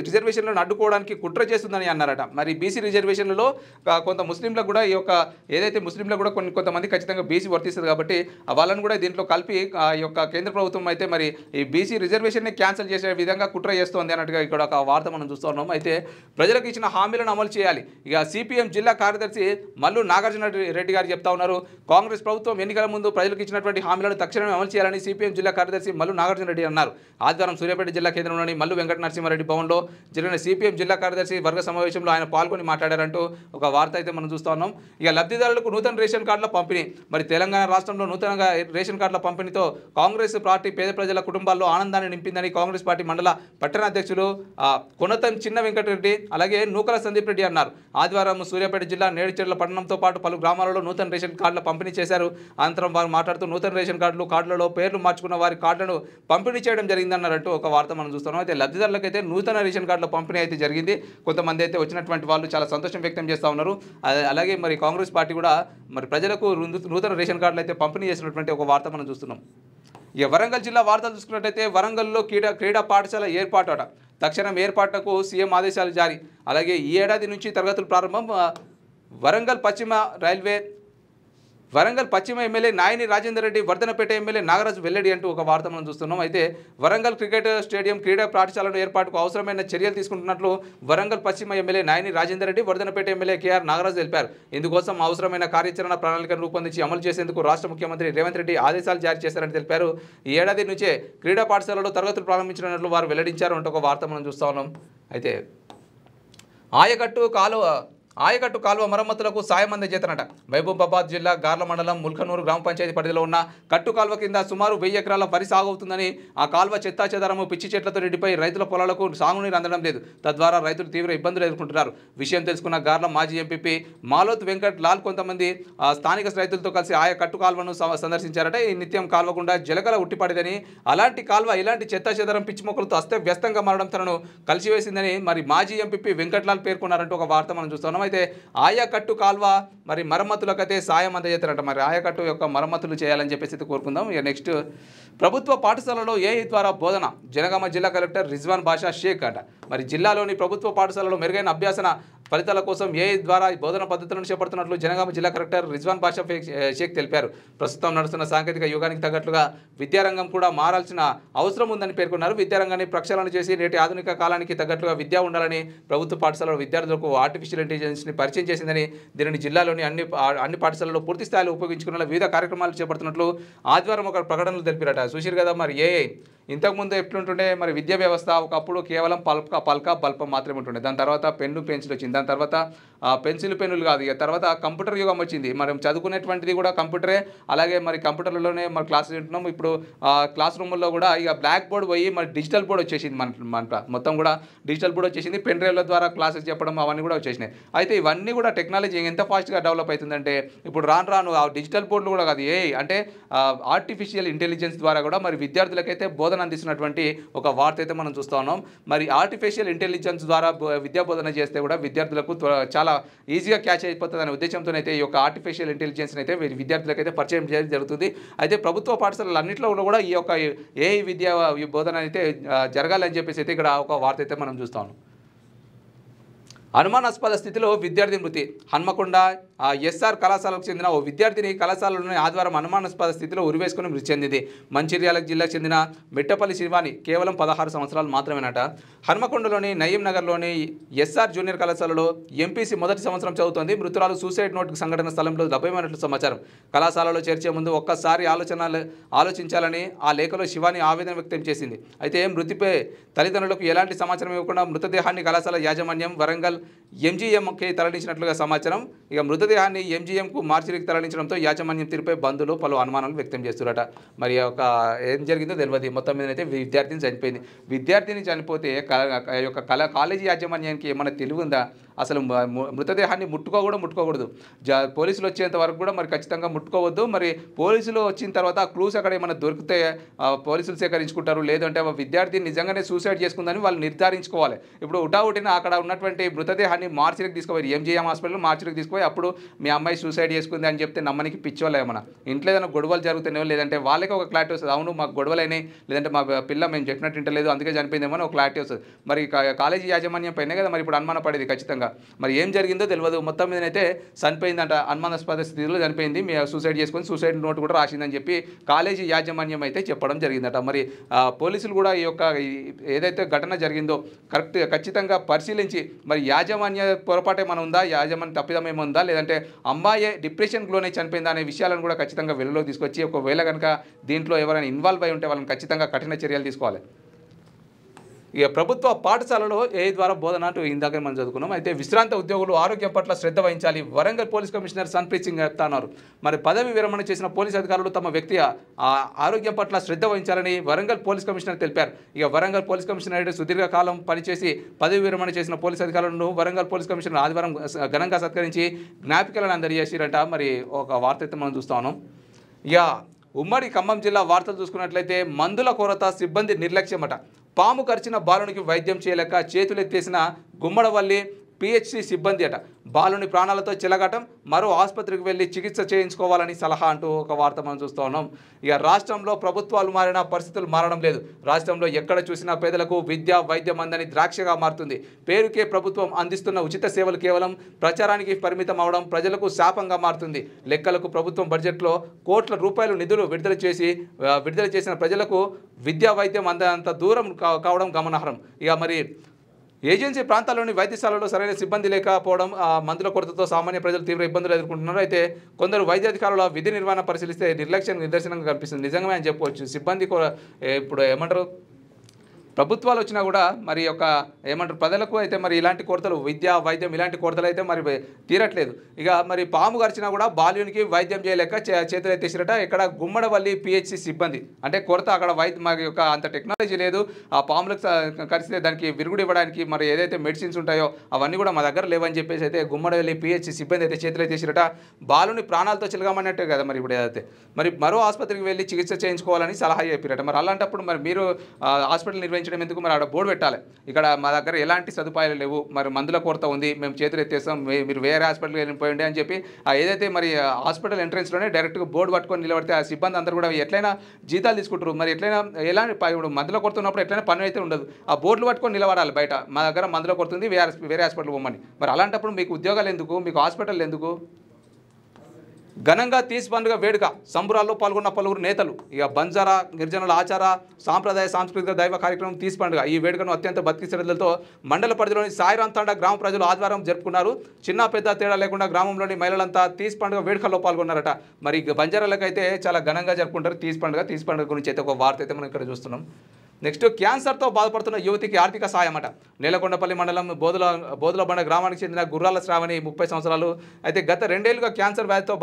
రిజర్వేషన్లను అడ్డుకోవడానికి కుట్ర చేస్తుందని అన్నారట. మరి బీసీ రిజర్వేషన్లలో కొంత ముస్లింలకు కూడా కొంతమంది ఖచ్చితంగా బీసీ వర్తిస్తుంది కాబట్టి వాళ్ళని కూడా దీంట్లో కలిపి ఈ యొక్క కేంద్ర ప్రభుత్వం అయితే మరి ఈ బీసీ రిజర్వేషన్ని క్యాన్సిల్ చేసే విధంగా కుట్ర చేస్తోంది అన్నట్టుగా ఇక్కడ ఒక వార్త మనం చూస్తున్నాం. అయితే ప్రజలకు ఇచ్చిన హామీలను అమలు చేయాలి. ఇక సిపిఎం జిల్లా కార్యదర్శి మల్లు నాగార్జున రెడ్డి గారు చెప్తా ఉన్నారు. కాంగ్రెస్ ప్రభుత్వం ఎన్నికల ముందు ప్రజలకు ఇచ్చినటువంటి హామీలను తక్షణమే అమలు చేయాలని సిపిఎం జిల్లా కార్యదర్శి మల్లు నాగార్జున రెడ్డి అన్నారు. ఆదివారం సూర్యాపేట జిల్లా కేంద్రంలోని మల్లు వెంకట నరసింహారెడ్డి భవన్లో జరిగిన సిపిఎం జిల్లా కార్యదర్శి వర్గ సమావేశంలో ఆయన పాల్గొని మాట్లాడారంటూ ఒక వార్త అయితే మనం చూస్తా ఉన్నాం. ఇక లబ్ధిదారులకు నూతన రేషన్ కార్డుల పంపిణీ. మరి తెలంగాణ రాష్ట్రంలో నూతనంగా రేషన్ కార్డుల పంపిణీతో కాంగ్రెస్ పార్టీ పేద ప్రజల కుటుంబాల్లో ఆనందాన్ని నింపిందని కాంగ్రెస్ పార్టీ మండల పట్టణ అధ్యక్షులు కొనతం చిన్న వెంకటరెడ్డి అలాగే నూకల సందీప్ రెడ్డి అన్నారు. ఆదివారం సూర్యాపేట జిల్లా నేడుచెర్ల పట్టణంతో పాటు పలు గ్రామాలలో నూతన రేషన్ కార్డుల పంపిణీ చేశారు. అనంతరం వారు మాట్లాడుతూ నూతన రేషన్ కార్డులలో పేర్లు మార్చుకున్న వారి కార్డులను పంపిణీ చేయడం జరిగిందన్నారంటూ ఒక వార్త మనం చూస్తున్నాం. అయితే లబ్ధిదారులకైతే నూతన రేషన్ కార్డుల పంపిణీ అయితే జరిగింది. కొంతమంది అయితే వచ్చినటువంటి వాళ్ళు చాలా సంతోషం వ్యక్తం చేస్తూ ఉన్నారు. అలాగే మరి కాంగ్రెస్ పార్టీ కూడా మరి ప్రజలకు నూతన రేషన్ కార్డులు అయితే పంపిణీ చేసినటువంటి ఒక వార్త మనం చూస్తున్నాం. ఇక వరంగల్ జిల్లా వార్తలు చూసుకున్నట్టయితే వరంగల్లో క్రీడా పాఠశాల ఏర్పాటు అట. తక్షణం ఏర్పాటుకు సీఎం ఆదేశాలు జారీ. అలాగే ఈ ఏడాది నుంచి తరగతులు ప్రారంభం. వరంగల్ పశ్చిమ ఎమ్మెల్యే నాయని రాజేందర్ రెడ్డి, వర్ధనపేట ఎమ్మెల్యే నాగరాజు వెల్లడి అంటూ ఒక వార్త మనం చూస్తున్నాం. అయితే వరంగల్ క్రికెట్ స్టేడియం క్రీడా పాఠశాలను ఏర్పాటుకు అవసరమైన చర్యలు తీసుకుంటున్నట్లు వరంగల్ పశ్చిమ MLA Nayini Rajender Reddy, Vardhannapet MLA KR Nagaraju తెలిపారు. ఇందుకోసం అవసరమైన కార్యాచరణ ప్రణాళికను రూపొందించి అమలు చేసేందుకు రాష్ట్ర ముఖ్యమంత్రి రేవంత్ రెడ్డి ఆదేశాలు జారీ చేశారని తెలిపారు. ఈ ఏడాది నుంచే క్రీడా పాఠశాలలో తరగతులు ప్రారంభించినట్లు వారు వెల్లడించారు అంటూ ఒక వార్త మనం చూస్తా ఉన్నాం. అయితే ఆయకట్టు కాలువ మరమ్మతులకు సాయం అందజేతనట. మహబూబాబాద్ జిల్లా గార్ల మండలం ముల్కనూరు గ్రామ పంచాయతీ పరిధిలో ఉన్న కట్టు కాలువ కింద సుమారు 1000 ఎకరాల వరి సాగు అవుతుందని, ఆ కాలువ చెత్తా చెదారము పిచ్చి చెట్లతో నిండిపై రైతుల పొలాలకు సాగునీరు అందడం లేదు. తద్వారా రైతులు తీవ్ర ఇబ్బందులు ఎదుర్కొంటున్నారు. విషయం తెలుసుకున్న గార్ల మాజీ ఎంపీపీ మాలోత్ వెంకట్ లాల్ కొంతమంది స్థానిక రైతులతో కలిసి ఆయా కట్టు కాలువను సందర్శించారట. ఈ నిత్యం కాలువ గుండా జలకల ఉట్టిపడేదని, అలాంటి కాలువ ఇలాంటి చెత్తా చెదారం పిచ్చి మొక్కలతో అస్తవ్యస్తంగా మారడం తనను కలిసివేసిందని మరి మాజీ ఎంపీపీ వెంకట్లాల్ పేర్కొన్నారంటూ ఒక వార్త మనం చూస్తున్నాం. అయితే ఆయకట్టు కాల్వ మరి మరమ్మతులకైతే సాయం అందజేస్తారంట. మరి ఆయకట్టు యొక్క మరమ్మతులు చేయాలని చెప్పేసి కోరుకుందాం. ఇక నెక్స్ట్ ప్రభుత్వ పాఠశాలలో ఏఐ ద్వారా బోధన. జనగామ జిల్లా కలెక్టర్ రిజ్వాన్ బాషా షేక్ అంట. మరి జిల్లాలోని ప్రభుత్వ పాఠశాలలో మెరుగైన అభ్యాసన ఫలితాల కోసం ఏఐ ద్వారా బోధన పద్ధతులను చేపడుతున్నట్లు జనగామ జిల్లా కలెక్టర్ రిజ్వాన్ బాషా షేక్ తెలిపారు. ప్రస్తుతం నడుస్తున్న సాంకేతిక యుగానికి తగ్గట్లుగా విద్యారంగం కూడా మారాల్సిన అవసరం ఉందని పేర్కొన్నారు. విద్యారంగాన్ని ప్రక్షాళన చేసి నేటి ఆధునిక కాలానికి తగ్గట్లుగా విద్య ఉండాలని ప్రభుత్వ పాఠశాలలో విద్యార్థులకు ఆర్టిఫిషియల్ ఇంటెలిజెన్స్ని పరిచయం చేసిందని, దీనిని జిల్లాలోని అన్ని పాఠశాలలో పూర్తి స్థాయిలో ఉపయోగించుకునేలా వివిధ కార్యక్రమాలు చేపడుతున్నట్లు ఆదివారం ఒక ప్రకటనలు తెలిపారట. చూసిరు కదా మరి ఏఐ ఇంతకుముందు ఎట్లుంటుండే మరి విద్యా వ్యవస్థ ఒకప్పుడు కేవలం పల్క బల్పం మాత్రమే ఉంటుండే. దాని తర్వాత పెన్ను పెన్సిల్ వచ్చింది. దాని తర్వాత పెన్సిల్ పెన్నులు కాదు, ఇక తర్వాత కంప్యూటర్ యుగం వచ్చింది. మనం చదువుకునేటువంటిది కూడా కంప్యూటరే. అలాగే మరి కంప్యూటర్లోనే మరి క్లాసులు వింటున్నాం. ఇప్పుడు క్లాస్ రూముల్లో కూడా ఇక బ్లాక్ బోర్డ్ పోయి మరి డిజిటల్ బోర్డ్ వచ్చేసింది. మన మొత్తం కూడా డిజిటల్ బోర్డ్ వచ్చేసింది. పెన్ డ్రైవ్ల ద్వారా క్లాసెస్ చెప్పడం అవన్నీ కూడా వచ్చేసినాయి. అయితే ఇవన్నీ కూడా టెక్నాలజీ ఎంత ఫాస్ట్గా డెవలప్ అవుతుందంటే ఇప్పుడు రాను ఆ డిజిటల్ బోర్డులు కూడా కాదు, అంటే ఆర్టిఫిషియల్ ఇంటెలిజెన్స్ ద్వారా కూడా మరి విద్యార్థులకైతే బోధన అందిస్తున్నటువంటి ఒక వార్త అయితే మనం చూస్తూ ఉన్నాం. మరి ఆర్టిఫిషియల్ ఇంటెలిజెన్స్ ద్వారా విద్యా బోధన చేస్తే కూడా విద్యార్థులకు చాలా ఈజీగా క్యాచ్ అయిపోతుంది అనే ఉద్దేశంతో అయితే ఈ యొక్క ఆర్టిఫిషియల్ ఇంటెలిజెన్స్ అయితే విద్యార్థులకైతే పరిచయం చేయడం జరుగుతుంది. అయితే ప్రభుత్వ పాఠశాలలు అన్నింటిలో కూడా ఈ యొక్క ఏఐ విద్యా బోధన అయితే జరగాలని చెప్పేసి అయితే ఇక్కడ ఒక వార్త అయితే మనం చూస్తాం. అనుమానాస్పద స్థితిలో విద్యార్థి మృతి. హన్మకొండ ఎస్ఆర్ కళాశాలకు చెందిన ఓ విద్యార్థిని కళాశాలలోని ఆదివారం అనుమానాస్పద స్థితిలో ఉరివేసుకుని మృతి చెందింది. మంచిర్యాల జిల్లాకు చెందిన మిట్టపల్లి శివాని కేవలం 16 సంవత్సరాలు మాత్రమేనట. హన్మకొండలోని నయీం నగర్లోని ఎస్ఆర్ జూనియర్ కళాశాలలో ఎంపీసీ మొదటి సంవత్సరం చదువుతోంది. మృతురాలు సూసైడ్ నోట్ సంఘటన స్థలంలో లభ్యమైనట్లు సమాచారం. కళాశాలలో చేర్చే ముందు ఒక్కసారి ఆలోచించాలని ఆ లేఖలో శివాని ఆవేదన వ్యక్తం చేసింది. అయితే మృతిపై తల్లిదండ్రులకు ఎలాంటి సమాచారం ఇవ్వకుండా మృతదేహాన్ని కళాశాల యాజమాన్యం వరంగల్ ఎంజీఎంకి తరలించినట్లుగా సమాచారం. ఇక మృతదేహాన్ని ఎంజీఎంకు మార్చిరికి తరలించడంతో యాజమాన్యం తీరుపై బంధువులు పలు అనుమానాలు వ్యక్తం చేస్తున్నారట. మరి ఏం జరిగిందో తెలియదు. మొత్తం మీద అయితే విద్యార్థిని చనిపోయింది. విద్యార్థిని చనిపోతే కాలేజీ యాజమాన్యానికి ఏమైనా తెలివి ఉందా? అసలు మృతదేహాన్ని ముట్టుకోకూడదు. పోలీసులు వచ్చేంత వరకు కూడా మరి ఖచ్చితంగా ముట్టుకోవద్దు. మరి పోలీసులు వచ్చిన తర్వాత ఆ క్లూస్ అక్కడ ఏమైనా దొరికితే పోలీసులు సేకరించుకుంటారు. లేదంటే విద్యార్థి నిజంగానే సూసైడ్ చేసుకుందని వాళ్ళు నిర్ధారించుకోవాలి. ఇప్పుడు ఉటావుటిన అక్కడ ఉన్నటువంటి మృతదేహాన్ని మార్చిరికి తీసుకుపోయి ఎంజీఎం హాస్పిటల్ మార్చిరికి తీసుకుపోయి అప్పుడు మీ అమ్మాయి సూసైడ్ చేసుకుంది అని చెప్తే నమ్మనికి పిచ్చోళ్ళు ఏమన్నా. ఇంట్లో ఏదైనా గొడవలు జరుగుతున్నాయో లేదంటే వాళ్ళకి ఒక క్లారిటీ వస్తుంది. అవును మాకు గొడవలైనాయి, లేదంటే మా పిల్ల మేము చెప్పినట్టు ఇంటలేదు అందుకే చనిపోయిందేమో అని ఒక క్లారిటీ వస్తుంది. మరి కాలేజీ యాజమాన్యం పైనే కదా మరి ఇప్పుడు అనుమాన పడేది ఖచ్చితంగా. మరి ఏం జరిగిందో తెలియదు. మొత్తం మీదనైతే చనిపోయిందంట. అనుమానాస్పద స్థితిలో చనిపోయింది. మీ సూసైడ్ చేసుకొని సూసైడ్ నోట్ కూడా రాసిందని చెప్పి కాలేజీ యాజమాన్యం అయితే చెప్పడం జరిగిందట. మరి పోలీసులు కూడా ఈ యొక్క ఏదైతే ఘటన జరిగిందో ఖచ్చితంగా పరిశీలించి మరి యాజమాన్య పొరపాటు ఏమైనా ఉందా, యాజమాన్య తప్పిదం ఏమైనా ఉందా, లేదంటే అమ్మాయి డిప్రెషన్కి లోనే చనిపోయిందా అనే విషయాలను కూడా ఖచ్చితంగా వెలుగులోకి తీసుకొచ్చి ఒకవేళ కనుక దీంట్లో ఎవరైనా ఇన్వాల్వ్ అయి ఉంటే వాళ్ళని ఖచ్చితంగా కఠిన చర్యలు తీసుకోవాలి. ఇక ప్రభుత్వ పాఠశాలలో ఏఐ ద్వారా బోధన అంటూ ఇందాక మనం చదువుకున్నాం. అయితే విశ్రాంత ఉద్యోగులు ఆరోగ్యం పట్ల శ్రద్ధ వహించాలి. వరంగల్ పోలీస్ కమిషనర్ సన్ప్రీత్ సింగ్ చెప్తున్నారు. మరి పదవి విరమణ చేసిన పోలీస్ అధికారులు తమ వ్యక్తి ఆరోగ్యం పట్ల శ్రద్ధ వహించాలని వరంగల్ పోలీస్ కమిషనర్ తెలిపారు. ఇక వరంగల్ పోలీస్ కమిషనర్ సుదీర్ఘకాలం పనిచేసి పదవి విరమణ చేసిన పోలీస్ అధికారులను వరంగల్ పోలీస్ కమిషనర్ ఆదివారం ఘనంగా సత్కరించి జ్ఞాపికలను అందజేసిరంట. మరి ఒక వార్త అయితే మనం చూస్తా ఉన్నాం. ఇక ఉమ్మడి ఖమ్మం జిల్లా వార్తలు చూసుకున్నట్లయితే మందుల కొరత, సిబ్బంది నిర్లక్ష్యమట. పాము కరిచిన బాలునికి వైద్యం చేయలేక చేతులెత్తేసిన గుమ్మడవల్లి పిహెచ్సి సిబ్బంది అట. బాలుని ప్రాణాలతో చెలగటం, మరో ఆసుపత్రికి వెళ్ళి చికిత్స చేయించుకోవాలని సలహా అంటూ ఒక వార్త మనం చూస్తూ ఉన్నాం. ఇక రాష్ట్రంలో ప్రభుత్వాలు మారినా పరిస్థితులు మారడం లేదు. రాష్ట్రంలో ఎక్కడ చూసినా పేదలకు విద్య వైద్యం అందని ద్రాక్షగా మారుతుంది. పేరుకే ప్రభుత్వం అందిస్తున్న ఉచిత సేవలు కేవలం ప్రచారానికి పరిమితం అవడం ప్రజలకు శాపంగా మారుతుంది. లెక్కలకు ప్రభుత్వం బడ్జెట్లో కోట్ల రూపాయలు నిధులు విడుదల చేసిన ప్రజలకు విద్యా వైద్యం అందంత దూరం కావడం గమనార్హం. ఇక మరి ఏజెన్సీ ప్రాంతాల్లోని వైద్యశాలలో సరైన సిబ్బంది లేకపోవడం, మందుల కొరతతో సామాన్య ప్రజలు తీవ్ర ఇబ్బందులు ఎదుర్కొంటున్నారు. అయితే కొందరు వైద్య అధికారుల విధి నిర్వహణ పరిశీలిస్తే నిర్లక్ష్యం నిదర్శనంగా కనిపిస్తుంది. నిజంగా అని చెప్పవచ్చు. సిబ్బంది ఇప్పుడు ఏమంటారు, ప్రభుత్వాలు వచ్చినా కూడా మరి యొక్క ఏమంటారు ప్రజలకు అయితే మరి ఇలాంటి కొరతలు విద్య వైద్యం ఇలాంటి కొరతలు అయితే మరి తీరట్లేదు. ఇక మరి పాము గరిచినా కూడా బాల్యునికి వైద్యం చేయలేక చేతులు ఎత్తేసిరట. ఇక్కడ గుమ్మడవల్లి పిహెచ్సి సిబ్బంది అంటే కొరత అక్కడ మరి యొక్క అంత టెక్నాలజీ లేదు. ఆ పాములకు కరిస్తే దానికి విరుగుడు ఇవ్వడానికి మరి ఏదైతే మెడిసిన్స్ ఉంటాయో అవన్నీ కూడా మా దగ్గర లేవని చెప్పేసి అయితే గుమ్మడవల్లి పిహెచ్సి సిబ్బంది అయితే చేతులు ఎత్తేసిరట. బాలుని ప్రాణాలతో చిలగమన్నట్టే కదా మరి ఇప్పుడు ఏదైతే మరి మరో ఆసుపత్రికి వెళ్ళి చికిత్స చేయించుకోవాలని సలహా చెప్పిరట. మరి అలాంటప్పుడు మరి మీరు హాస్పిటల్ నిర్వహించడం ఎందుకు? మరి ఆడ బోర్డు పెట్టాలి. ఇక్కడ మా దగ్గర ఎలాంటి సదుపాయాలు లేవు, మరి మందుల కొరత ఉంది, మేము చేతులు ఎత్తేస్తాం, మీరు వేరే హాస్పిటల్కి వెళ్ళిపోయండి అని చెప్పి ఏదైతే మరి హాస్పిటల్ ఎంట్రెన్స్లోనే డైరెక్ట్గా బోర్డు పట్టుకొని నిలబడితే ఆ సిబ్బంది అందరూ కూడా ఎట్లయినా జీతాలు తీసుకుంటారు. మరి ఎట్లయినా ఎలాంటి ఇప్పుడు మందుల కొరత ఉన్నప్పుడు ఎట్లయినా పని అయితే ఉండదు. ఆ బోర్డులు పట్టుకొని నిలబడాలి బయట, మా దగ్గర మందుల కొరత ఉంది, వేరే హాస్పిటల్ పోమని. మరి అలాంటప్పుడు మీకు ఉద్యోగాలు ఎందుకు, మీకు హాస్పిటల్ ఎందుకు? ఘనంగా తీస్ పండుగ వేడుక సంబురాల్లో పాల్గొన్న పలువురు నేతలు. ఇక బంజారా గిరిజనుల ఆచార సాంప్రదాయ సాంస్కృతిక దైవ కార్యక్రమం తీస్ పండుగ. ఈ వేడుకను అత్యంత భక్తి శ్రద్ధలతో మండల పరిధిలోని సాయిరాం తాండా గ్రామ ప్రజలు ఆదివారం జరుపుకున్నారు. చిన్న పెద్ద తేడా లేకుండా గ్రామంలోని మహిళలంతా తీస్ పండుగ వేడుకల్లో పాల్గొన్నారట. మరి బంజారాలకైతే చాలా ఘనంగా జరుపుకుంటారు తీస్ పండుగ గురించి అయితే ఒక వార్త అయితే మనం ఇక్కడ చూస్తున్నాం. నెక్స్ట్ క్యాన్సర్తో బాధపడుతున్న యువతికి ఆర్థిక సాయం అట. నేలకొండపల్లి మండలం బోదులబండ గ్రామానికి చెందిన గుర్రాల శ్రావణి 30 సంవత్సరాలు అయితే గత 2 ఏళ్లుగా క్యాన్సర్ వ్యాధితో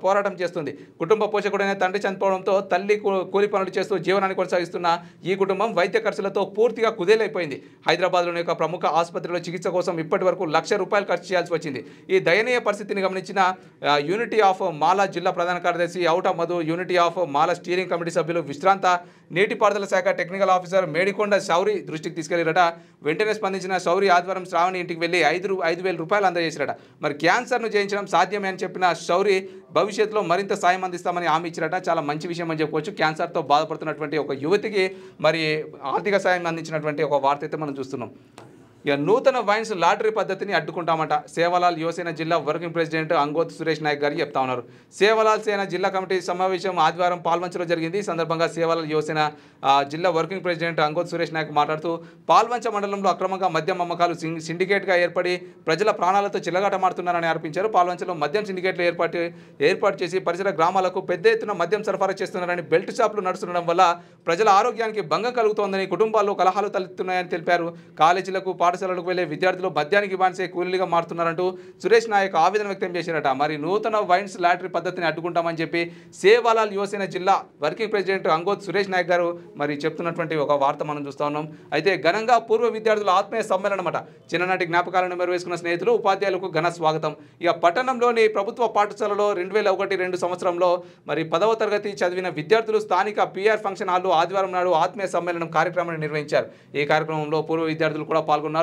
పోరాటం చేస్తుంది. కుటుంబ పోషకుడైన తండ్రి చనిపోవడంతో తల్లి కూలి పనులు చేస్తూ జీవనాన్ని కొనసాగిస్తున్న ఈ కుటుంబం వైద్య ఖర్చులతో పూర్తిగా కుదేలైపోయింది. హైదరాబాద్లోని ఒక ప్రముఖ ఆసుపత్రిలో చికిత్స కోసం ఇప్పటి వరకు ₹1,00,000 ఖర్చు చేయాల్సి వచ్చింది. ఈ దయనీయ పరిస్థితిని గమనించిన యూనిటీ ఆఫ్ మాలా జిల్లా ప్రధాన కార్యదర్శి ఔటా Madhu, unity of Mala steering committee సభ్యులు, విశ్రాంత నీటిపారుదల శాఖ టెక్నికల్ ఆఫీసర్ మేడికొండ శౌరి దృష్టికి తీసుకెళ్లారట. వెంటనే స్పందించిన శౌరి ఆదివారం శ్రావణి ఇంటికి వెళ్లి ₹5,000 అందజేశారట. మరి క్యాన్సర్ను జయించడం సాధ్యమే అని చెప్పిన శౌరి భవిష్యత్తులో మరింత సాయం అందిస్తామని హామీ ఇచ్చారట. చాలా మంచి విషయం అని చెప్పుకోవచ్చు. క్యాన్సర్తో బాధపడుతున్నటువంటి ఒక యువతికి మరి ఆర్థిక సాయం అందించినటువంటి ఒక వార్త అయితే మనం చూస్తున్నాం. ఇక నూతన వైన్స్ లాటరీ పద్ధతిని అడ్డుకుంటామట సేవలాల్ యువసేన జిల్లా వర్కింగ్ ప్రెసిడెంట్ అంగోత్ సురేష్ నాయక్ గారు చెప్తా ఉన్నారు. సేవలాల్ సేన జిల్లా కమిటీ సమావేశం ఆదివారం పాల్వంచలో జరిగింది. ఈ సందర్భంగా సేవలాల్ యువసేన జిల్లా వర్కింగ్ ప్రెసిడెంట్ అంగోత్ సురేష్ నాయక్ మాట్లాడుతూ పాల్వంచ మండలంలో అక్రమంగా మద్యం అమ్మకాలు సిండికేట్గా ఏర్పడి ప్రజల ప్రాణాలతో చిల్లగాటమాడుతున్నారని ఆరోపించారు. పాల్వంచలో మద్యం సిండికేట్లు ఏర్పాటు చేసి పరిసర గ్రామాలకు పెద్ద ఎత్తున మద్యం సరఫరా చేస్తున్నారని, బెల్ట్ షాపులు నడుస్తుండడం వల్ల ప్రజల ఆరోగ్యానికి భంగం కలుగుతోందని, కుటుంబాల్లో కలహాలు తలెత్తున్నాయని తెలిపారు. కాలేజీలకు పాఠశాలలకు వెళ్లే విద్యార్థులు మద్యానికి బానిసే కూలీలుగా మారుతున్నారంటూ సురేష్ నాయక్ ఆవేదన వ్యక్తం చేశారట. మరి నూతన వైన్స్ లాటరీ పద్ధతిని అడ్డుకుంటామని చెప్పి సేవాలాల్ యువసేన జిల్లా వర్కింగ్ ప్రెసిడెంట్ అంగోత్ సురేష్ నాయక్ గారు మరి చెప్తున్నటువంటి ఒక వార్త మనం చూస్తూ ఉన్నాం. అయితే ఘనంగా పూర్వ విద్యార్థుల ఆత్మీయ సమ్మేళనం అట. చిన్ననాటి జ్ఞాపకాలను మెరువేసుకున్న స్నేహితులు, ఉపాధ్యాయులకు ఘన స్వాగతం. ఇక పట్టణంలోని ప్రభుత్వ పాఠశాలలో 2001-2 సంవత్సరంలో మరి 10వ తరగతి చదివిన విద్యార్థులు స్థానిక పిఆర్ ఫంక్షన్ హాల్లో ఆదివారం నాడు ఆత్మీయ సమ్మేళనం కార్యక్రమాన్ని నిర్వహించారు. ఈ కార్యక్రమంలో పూర్వ విద్యార్థులు కూడా పాల్గొన్నారు.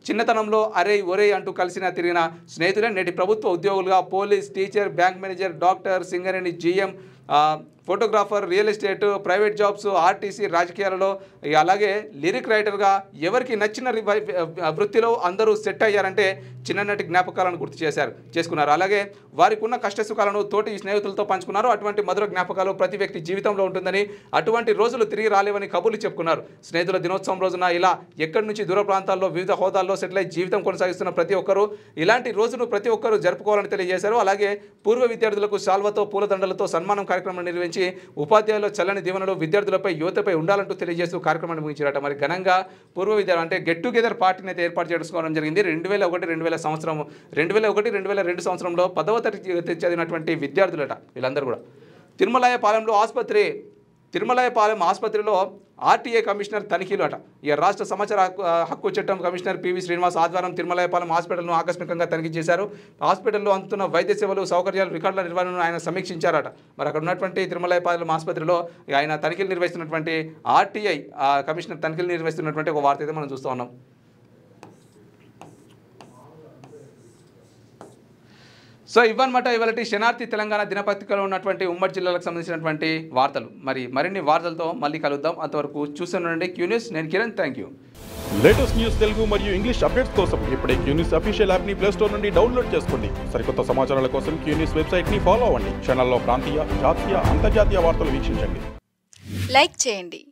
చిన్నతనంలో అరే ఒరే అంటూ కలిసిన తిరిగిన స్నేహితులే నేటి ప్రభుత్వ ఉద్యోగులుగా police, teacher, bank manager, doctor, Singareni, GM, photographer, real estate, private jobs, RTC, రాజకీయాలలో అలాగే లిరిక్ రైటర్గా ఎవరికి నచ్చిన వృత్తిలో అందరూ సెట్ అయ్యారంటే చిన్ననాటి జ్ఞాపకాలను గుర్తు చేసుకున్నారు. అలాగే వారికి ఉన్న కష్టసుఖాలను తోటి స్నేహితులతో పంచుకున్నారు. అటువంటి మధుర జ్ఞాపకాలు ప్రతి వ్యక్తి జీవితంలో ఉంటుందని, అటువంటి రోజులు తిరిగి రాలేవని కబుర్లు చెప్పుకున్నారు. స్నేహితుల దినోత్సవం రోజున ఇలా ఎక్కడి నుంచి దూర ప్రాంతాల్లో వివిధ హోదాల్లో సెటిల్ అయి జీవితం కొనసాగిస్తున్న ప్రతి ఒక్కరూ ఇలాంటి రోజును ప్రతి ఒక్కరూ జరుపుకోవాలని తెలియజేశారు. అలాగే పూర్వ విద్యార్థులకు శాల్వతో పూలదండలతో సన్మానం కార్యక్రమం నిర్వహించి ఉపాధ్యాయుల చల్లని దీవెనలు విద్యార్థులపై యువతపై ఉండాలంటూ తెలియజేస్తూ కార్యక్రమాన్ని ముగించారట. మరి ఘనంగా పూర్వ విద్యార్థులు అంటే గెట్ టుగెదర్ పార్టీని అయితే ఏర్పాటు చేసుకోవడం జరిగింది. 2001-2002 సంవత్సరంలో 10వ తరగతి చదివినటువంటి విద్యార్థులట వీళ్ళందరూ కూడా. తిరుమలాయపాలెం ఆసుపత్రిలో ఆర్టీఏ కమిషనర్ తనిఖీలు అట. ఇక రాష్ట్ర సమాచార హక్కు చట్టం కమిషనర్ పివి శ్రీనివాస్ ఆదివారం తిరుమలాయపాలెం హాస్పిటల్ను ఆకస్మికంగా తనిఖీ చేశారు. హాస్పిటల్లో అందుతున్న వైద్య సేవలు, సౌకర్యాలు, రికార్డుల నిర్వహణను ఆయన సమీక్షించారట. మరి అక్కడ ఉన్నటువంటి తిరుమలాయపాలెం ఆసుపత్రిలో ఆయన తనిఖీలు నిర్వహిస్తున్నటువంటి ఆర్టీఐ కమిషనర్ తనిఖీలు నిర్వహిస్తున్నటువంటి ఒక వార్త అయితే మనం చూస్తూ ఉన్నాం. సో ఇవన్నమాట ఇవాళ శనార్థి తెలంగాణ దినపత్రికలో ఉన్నటువంటి ఉమ్మడి జిల్లాలకు సంబంధించినటువంటి వార్తలు. మరి మరిన్ని వార్తలతో మళ్ళీ కలుద్దాం. అంతవరకు చూస్తూనే క్యూ న్యూస్. నేను Kiran. Thank you. Latest news Telugu మరియు ఇంగ్లీష్ అప్డేట్స్ కోసం ఇప్పుడే క్యూ న్యూస్ అఫీషియల్ యాప్ ని ప్లే స్టోర్ నుండి డౌన్లోడ్ చేసుకోండి. సరికొత్త సమాచారాల కోసం క్యూ న్యూస్ వెబ్సైట్ ని ఫాలో అవ్వండి. ఛానల్లో ప్రాంతీయ, జాతీయ, అంతర్జాతీయ వార్తలు వీక్షించండి. లైక్ చేయండి.